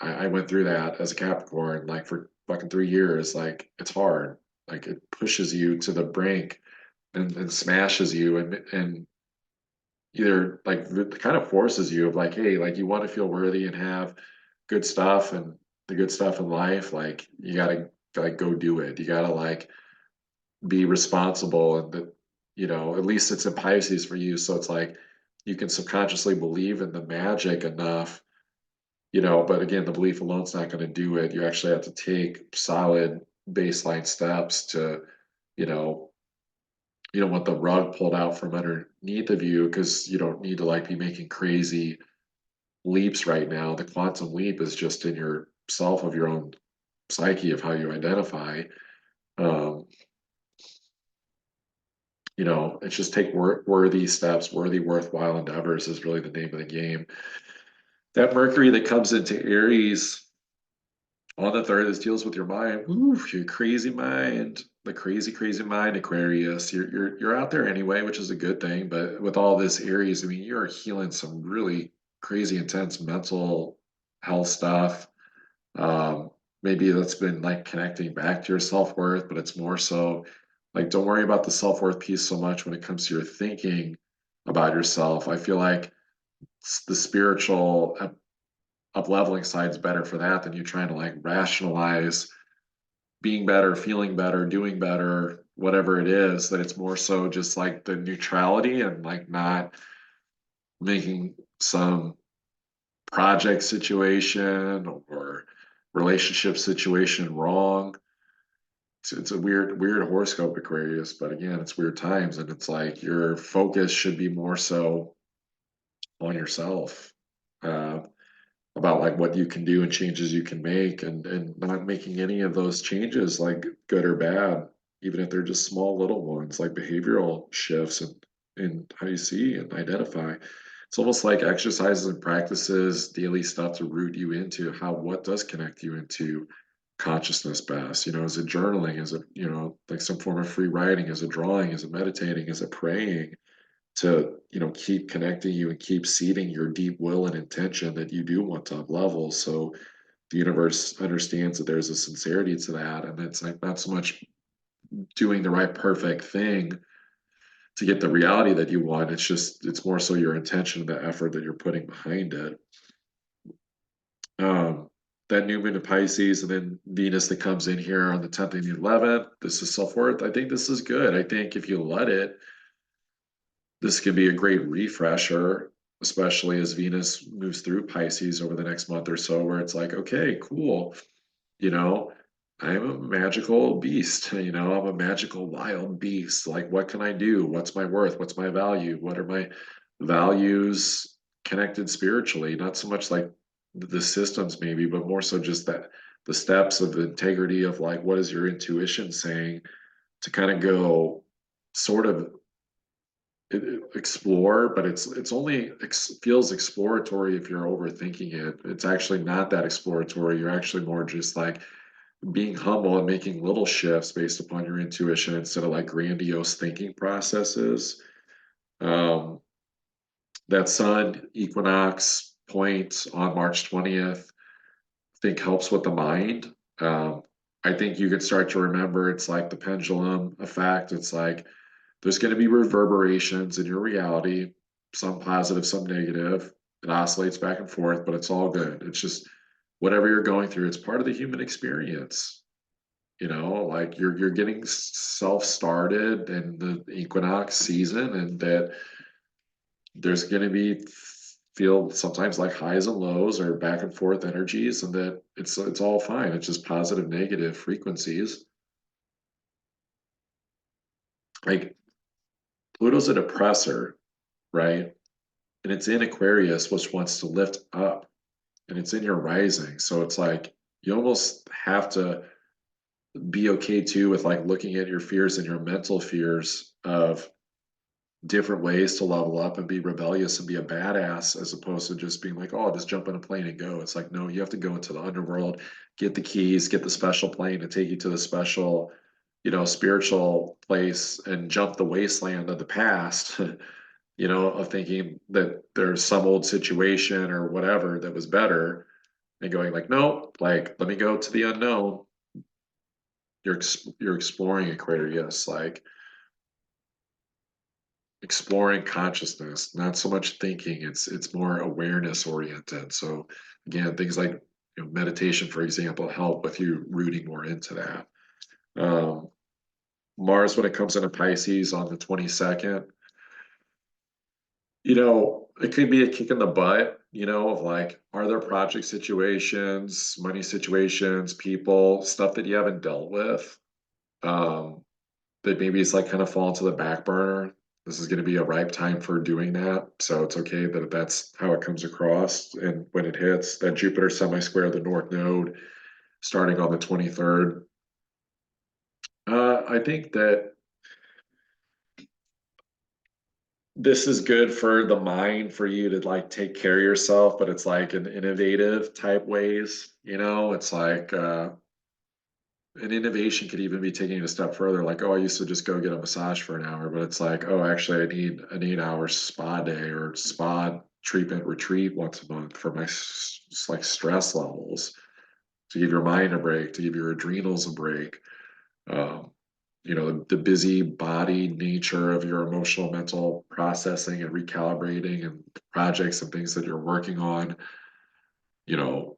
I went through that as a Capricorn, like for fucking 3 years. Like it's hard. Like it pushes you to the brink and smashes you and either like it kind of forces you of like, hey, like you want to feel worthy and have good stuff and the good stuff in life, like you gotta like go do it. You gotta like be responsible and that, you know, at least it's in Pisces for you, so it's like you can subconsciously believe in the magic enough, you know, but again the belief alone's not going to do it. You actually have to take solid baseline steps to, you know, you don't want the rug pulled out from underneath of you because you don't need to like be making crazy leaps right now. The quantum leap is just in yourself of your own psyche of how you identify. um, you know, it's just take worthy steps, worthy, worthwhile endeavors is really the name of the game. That Mercury that comes into Aries on the 3rd, this deals with your mind. Ooh, your crazy mind, the crazy, crazy mind, Aquarius. You're out there anyway, which is a good thing. But with all this Aries, I mean, you're healing some really crazy, intense mental health stuff. Um, Maybe that's been like connecting back to your self-worth, but it's more so like don't worry about the self-worth piece so much when it comes to your thinking about yourself. I feel like the spiritual up leveling side is better for that than you trying to like rationalize being better, feeling better, doing better, whatever it is, that it's more so just like the neutrality and like not making some project situation or relationship situation wrong. It's a weird horoscope, Aquarius, but again, it's weird times, and it's like your focus should be more so on yourself, uh, about like what you can do and changes you can make, and not making any of those changes like good or bad, even if they're just small little ones, like behavioral shifts and how you see and identify. it's almost like exercises and practices, daily stuff to root you into what does connect you into consciousness best. Is it journaling? Is it, like some form of free writing? Is it drawing? Is it meditating? Is it praying to, keep connecting you and keep seeding your deep will and intention that you do want to up level? So the universe understands that there's a sincerity to that. And it's like not so much doing the right perfect thing to get the reality that you want. It's more so your intention, the effort that you're putting behind it. Um, that new moon in Pisces and then Venus that comes in here on the 10th and the 11th. This is self-worth. I think this is good. I think if you let it, this could be a great refresher, especially as Venus moves through Pisces over the next month or so, where it's like, okay, cool. You know, I'm a magical beast. I'm a magical wild beast. Like, what can I do? What's my worth? What's my value? What are my values connected spiritually? Not so much like the systems, maybe, but more so just that the steps of the integrity of like, what is your intuition saying to kind of go sort of explore, but it's only feels exploratory if you're overthinking it. It's actually not that exploratory. You're actually more just like being humble and making little shifts based upon your intuition instead of like grandiose thinking processes. Um, that sun equinox point on March 20th, I think helps with the mind. Um, I think you could start to remember it's like the pendulum effect. It's like there's going to be reverberations in your reality, some positive, some negative. It oscillates back and forth, but it's all good. It's just whatever you're going through, it's part of the human experience. Like you're getting self-started in the equinox season, and that there's going to be feel sometimes like highs and lows or back and forth energies, and that it's all fine. It's just positive, negative frequencies. Like Pluto's a depressor, right? And it's in Aquarius, which wants to lift up, and it's in your rising. So it's like you almost have to be okay too with like looking at your fears and your mental fears of different ways to level up and be rebellious and be a badass, as opposed to just being like, oh, I'll just jump in a plane and go. It's like, no, you have to go into the underworld, get the keys, get the special plane to take you to the special, spiritual place, and jump the wasteland of the past, of thinking that there's some old situation or whatever that was better, and going like, no, like, let me go to the unknown. You're exploring Aquarius, like exploring consciousness, not so much thinking. It's more awareness oriented. So again, things like meditation, for example, help with you rooting more into that. Um, Mars, when it comes into Pisces on the 22nd, it could be a kick in the butt, of like, are there project situations, money situations, people, stuff that you haven't dealt with? That maybe it's like kind of fall to the back burner. This is going to be a ripe time for doing that. So it's okay that that's how it comes across. And when it hits that Jupiter semi-square, the North Node, starting on the 23rd, I think that this is good for the mind for you to like take care of yourself, but it's like in innovative type ways. It's like, an innovation could even be taking it a step further, like, oh, I used to just go get a massage for an hour, but it's like, oh, actually I need an 8 hour spa day or spa treatment retreat once a month for my like stress levels, to give your mind a break, to give your adrenals a break. um, the busy body nature of your emotional mental processing and recalibrating and projects and things that you're working on, you know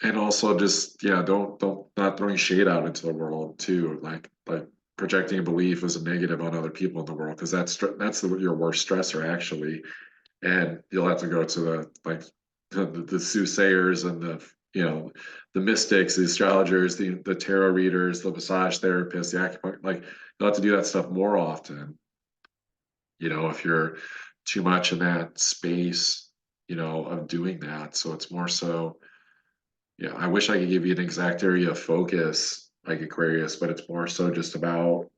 and also just, yeah, don't not throwing shade out into the world too, like projecting a belief as a negative on other people in the world, because that's your worst stressor actually. And you'll have to go to the like the soothsayers and the mystics, the astrologers, the tarot readers, the massage therapists, the acupuncture, like you'll have to do that stuff more often, if you're too much in that space, of doing that. So it's more so, yeah, I wish I could give you an exact area of focus like Aquarius, but it's more so just about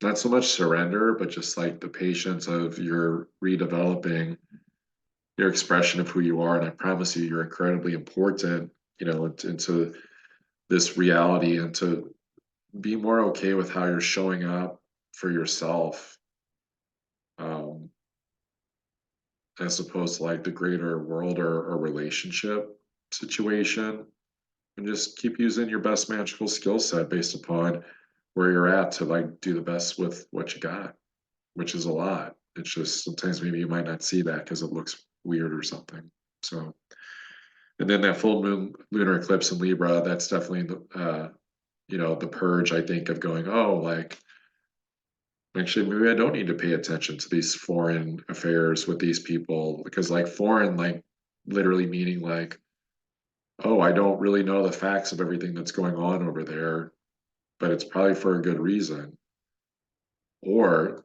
not so much surrender, but just like the patience of your redeveloping your expression of who you are. And I promise you, you're incredibly important, into this reality, and to be more okay with how you're showing up for yourself, um, as opposed to like the greater world or relationship situation. And just keep using your best magical skill set based upon where you're at to like do the best with what you got, which is a lot. It's just sometimes maybe you might not see that because it looks weird or something. So, and then that full moon lunar eclipse in Libra, that's definitely the purge, I think, of going, oh, like actually maybe I don't need to pay attention to these foreign affairs with these people, because like foreign, like literally meaning like, oh, I don't really know the facts of everything that's going on over there, but it's probably for a good reason. Or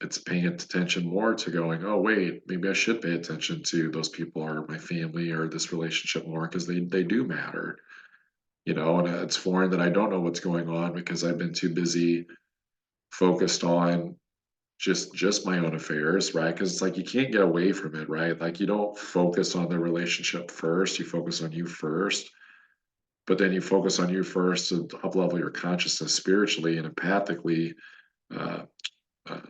it's paying attention more to going, oh, wait, maybe I should pay attention to those people or my family or this relationship more because they do matter, and it's foreign that I don't know what's going on because I've been too busy focused on just my own affairs, right? Because it's like you can't get away from it, right? Like you don't focus on the relationship first, you focus on you first, but then you focus on you first to up level your consciousness spiritually and empathically, uh, uh,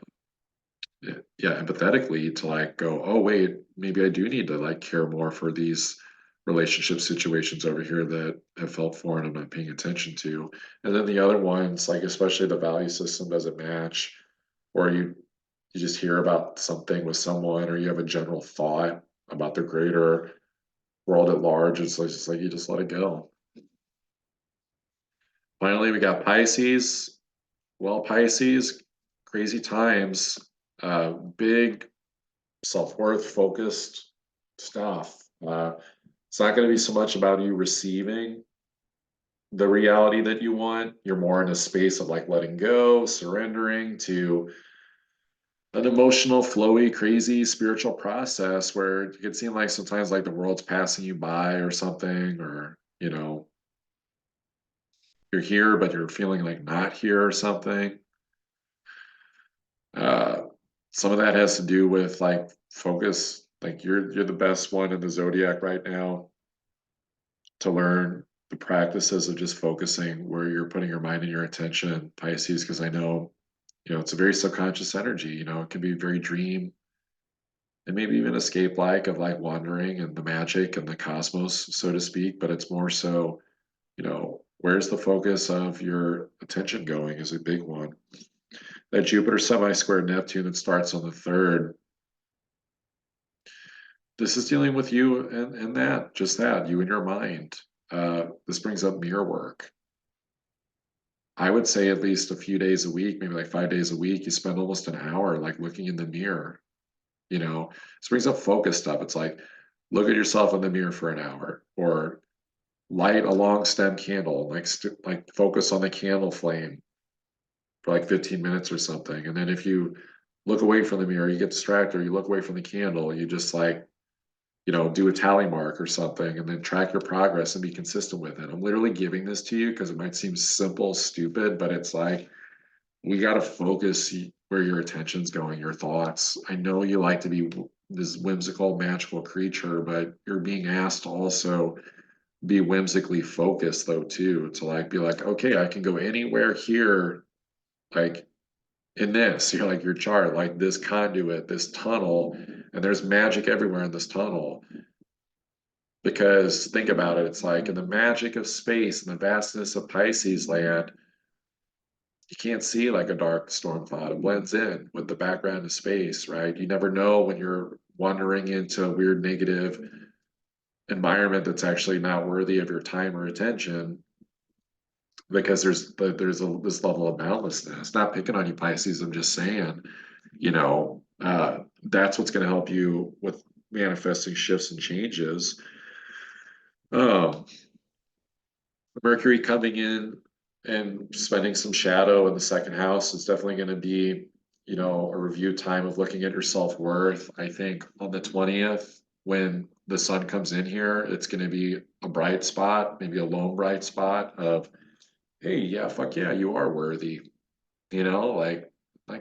yeah, empathetically to like go, oh wait, maybe I do need to like care more for these relationship situations over here that have felt foreign I'm not paying attention to. And then the other ones, like especially the value system doesn't match, or you just hear about something with someone, or you have a general thought about the greater world at large. It's like, just like you just let it go. Finally, we got Pisces. Well, Pisces, crazy times, big self-worth focused stuff. It's not going to be so much about you receiving the reality that you want. You're more in a space of like letting go, surrendering to an emotional, flowy, crazy spiritual process where it can seem like sometimes like the world's passing you by or something, or you're here but you're feeling like not here or something. Uh, some of that has to do with like focus. Like you're the best one in the zodiac right now to learn the practices of just focusing where you're putting your mind and your attention, Pisces, because I know, it's a very subconscious energy, it can be very dream and maybe even escape like of like wandering and the magic and the cosmos, so to speak, but it's more so, where's the focus of your attention going is a big one. That Jupiter semi-square Neptune that starts on the third, this is dealing with you and that, just that, you and your mind. This brings up mirror work. I would say at least a few days a week, maybe like 5 days a week, you spend almost an hour like looking in the mirror. This brings up focus stuff. It's like look at yourself in the mirror for an hour, or light a long stem candle, like focus on the candle flame for like 15 minutes or something. And then if you look away from the mirror, you get distracted, or you look away from the candle, you just like do a tally mark or something, and then track your progress and be consistent with it. I'm literally giving this to you because it might seem simple, stupid, but it's like we got to focus where your attention's going, your thoughts. I know you like to be this whimsical, magical creature, but you're being asked to also be whimsically focused, though, too, to like be like, okay, I can go anywhere here, like in this, you're like your chart, like this conduit, this tunnel, and there's magic everywhere in this tunnel. Because think about it, it's like in the magic of space and the vastness of Pisces land, you can't see like a dark storm cloud. It blends in with the background of space, right? You never know when you're wandering into a weird negative environment that's actually not worthy of your time or attention, because this level of boundlessness. Not picking on you, Pisces. I'm just saying, that's what's going to help you with manifesting shifts and changes. Um, Mercury coming in and spending some shadow in the second house is definitely going to be, a review time of looking at your self-worth. I think on the 20th, when the sun comes in here, it's going to be a bright spot, maybe a lone bright spot of, hey, yeah, fuck yeah, you are worthy. you know, like,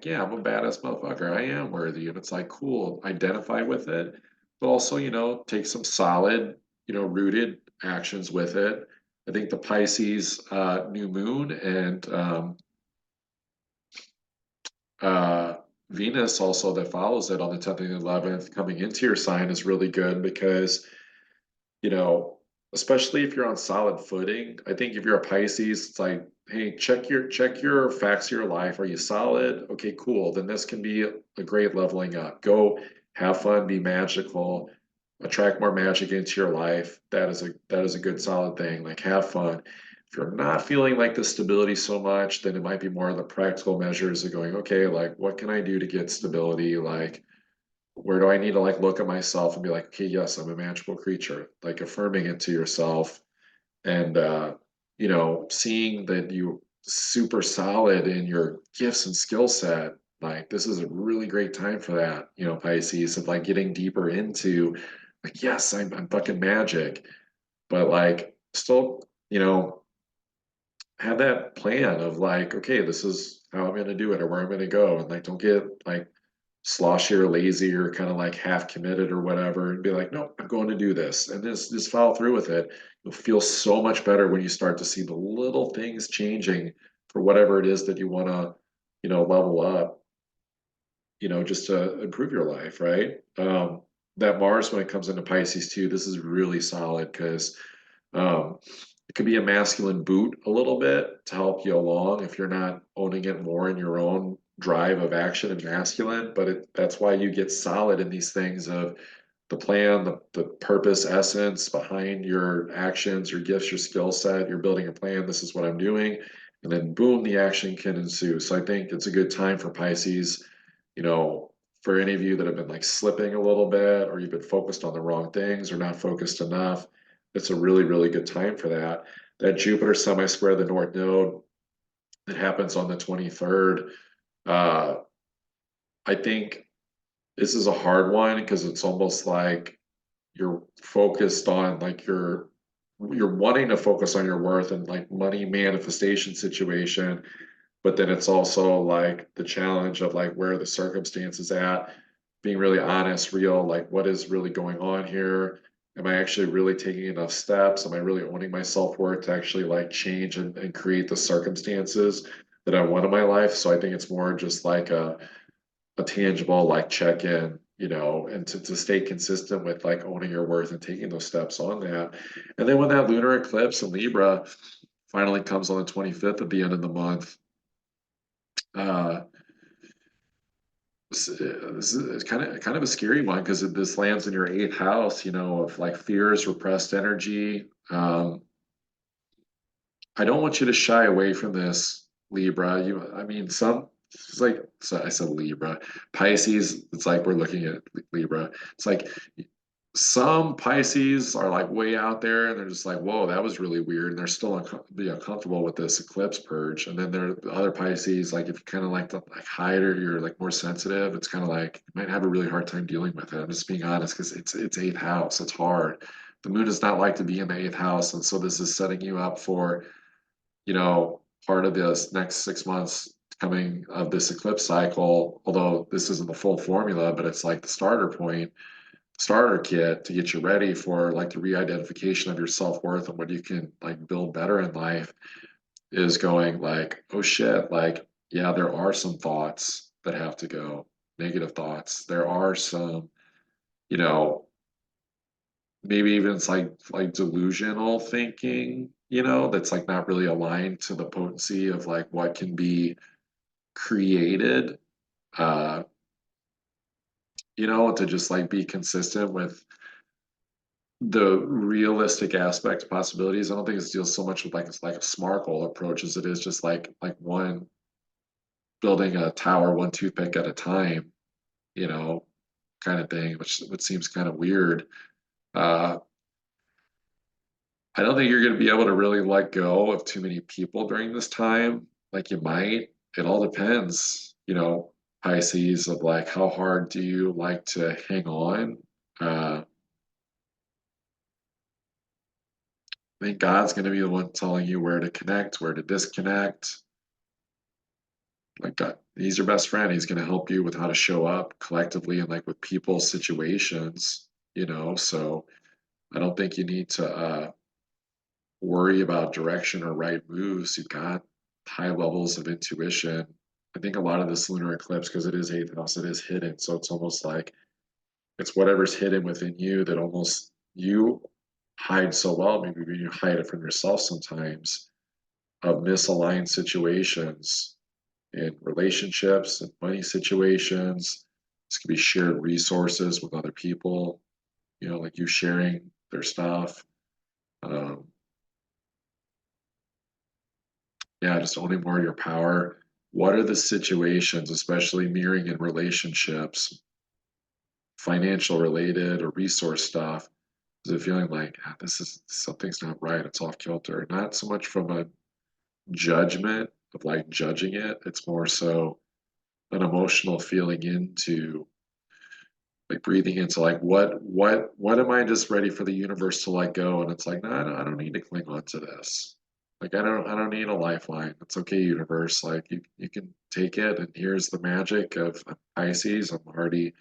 yeah, I'm a badass motherfucker. I am worthy. And it's like, cool, identify with it, but also, take some solid, rooted actions with it. I think the Pisces new moon and uh, Venus also that follows it on the 10th and 11th coming into your sign is really good because you know, especially if you're on solid footing. I think if you're a Pisces, it's like, hey, check your facts of your life. Are you solid? Okay, cool. Then this can be a great leveling up. Go have fun, be magical, attract more magic into your life. That is a good solid thing. Like have fun. If you're not feeling like the stability so much, then it might be more of the practical measures of going, okay, like what can I do to get stability? Like where do I need to like look at myself and be like, okay, yes, I'm a magical creature, like affirming it to yourself and seeing that you super solid in your gifts and skill set. Like this is a really great time for that, Pisces, of like getting deeper into like, yes, I'm fucking magic, but like still, have that plan of like, okay, this is how I'm gonna do it or where I'm gonna go. And like don't get like sloshy or lazy or kind of like half committed or whatever and be like, no, I'm going to do this and just follow through with it. You'll feel so much better when you start to see the little things changing for whatever it is that you want to, level up, just to improve your life, right? That Mars, when it comes into Pisces too, this is really solid because um, it could be a masculine boot a little bit to help you along if you're not owning it more in your own drive of action and masculine. But that's why you get solid in these things of the plan, the purpose, essence behind your actions, your gifts, your skill set. You're building a plan. This is what I'm doing. And then boom, the action can ensue. So I think it's a good time for Pisces, you know, for any of you that have been like slipping a little bit or you've been focused on the wrong things or not focused enough, it's a really, really good time for that. That Jupiter semi-square the North Node that happens on the 23rd. Uh, I think this is a hard one because it's almost like you're focused on like you're wanting to focus on your worth and like money manifestation situation, but then it's also like the challenge of like where the circumstances at, being really honest, real, like what is really going on here? Am I actually really taking enough steps? Am I really owning my self-worth to actually like change and create the circumstances that I want in my life? So I think it's more just like a tangible like check-in, and to stay consistent with like owning your worth and taking those steps on that. And then when that lunar eclipse in Libra finally comes on the 25th at the end of the month, uh, this is kind of a scary one because this lands in your eighth house, of like fears, repressed energy. I don't want you to shy away from this, Libra. I mean, it's like, so I said Libra, Pisces. It's like we're looking at Libra. It's like some Pisces are like way out there and they're just like, whoa, that was really weird. And they're still be uncomfortable with this eclipse purge. And then there are other Pisces, like if you kind of like to like hide or you're like more sensitive, it's kind of like you might have a really hard time dealing with it. I'm just being honest because it's eighth house. It's hard. The moon does not like to be in the eighth house. And so this is setting you up for, part of this next 6 months coming of this eclipse cycle, although this isn't the full formula, but it's like the starter kit to get you ready for like the re-identification of your self-worth and what you can like build better in life is going like, oh shit, like, yeah, there are some thoughts that have to go, negative thoughts. There are some, you know, maybe even it's like delusional thinking, that's like not really aligned to the potency of like what can be created, uh, to just like be consistent with the realistic aspect possibilities. I don't think it deals so much with like it's like a smart goal approach as it is just like one building a tower one toothpick at a time, you know, kind of thing, which seems kind of weird. Uh, I don't think you're going to be able to really let go of too many people during this time. Like you might. It all depends, Pisces, of like how hard do you like to hang on? Uh, I think God's going to be the one telling you where to connect, where to disconnect. like he's your best friend. He's going to help you with how to show up collectively and like with people, situations, so I don't think you need to worry about direction or right moves. You've got high levels of intuition. I think a lot of this lunar eclipse, because it is eighth house, it is hidden. So it's almost like it's whatever's hidden within you that almost you hide so well. Maybe you hide it from yourself sometimes, of misaligned situations in relationships and money situations. This could be shared resources with other people, like you sharing their stuff. Um, yeah, just owning more of your power. What are the situations, especially mirroring in relationships, financial related or resource stuff? Is it feeling like this is something's not right? It's off kilter. Not so much from a judgment of like judging it. It's more so an emotional feeling into like breathing into like what am I just ready for the universe to let go? And it's like, no, I don't need to cling on to this. Like I don't need a lifeline. It's okay, universe. Like you can take it. And here's the magic of Pisces. I'm already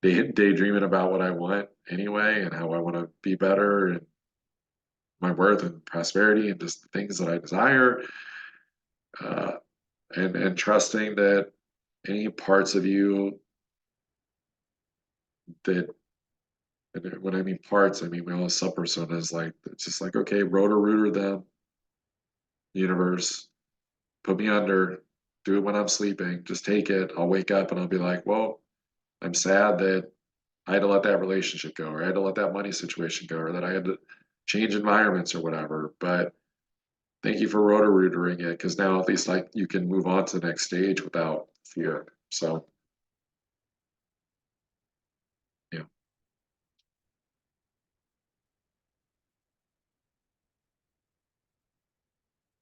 daydreaming about what I want anyway, and how I want to be better, and my worth and prosperity, and just the things that I desire. Uh, and trusting that any parts of you that, and when I mean parts, I mean we all have subpersonas. Like it's just like, okay, rotor rooter them, universe, put me under, do it when I'm sleeping. Just take it. I'll wake up and I'll be like, well, I'm sad that I had to let that relationship go, or I had to let that money situation go, or that I had to change environments or whatever. But thank you for rotor rootering it, because now at least like you can move on to the next stage without fear. So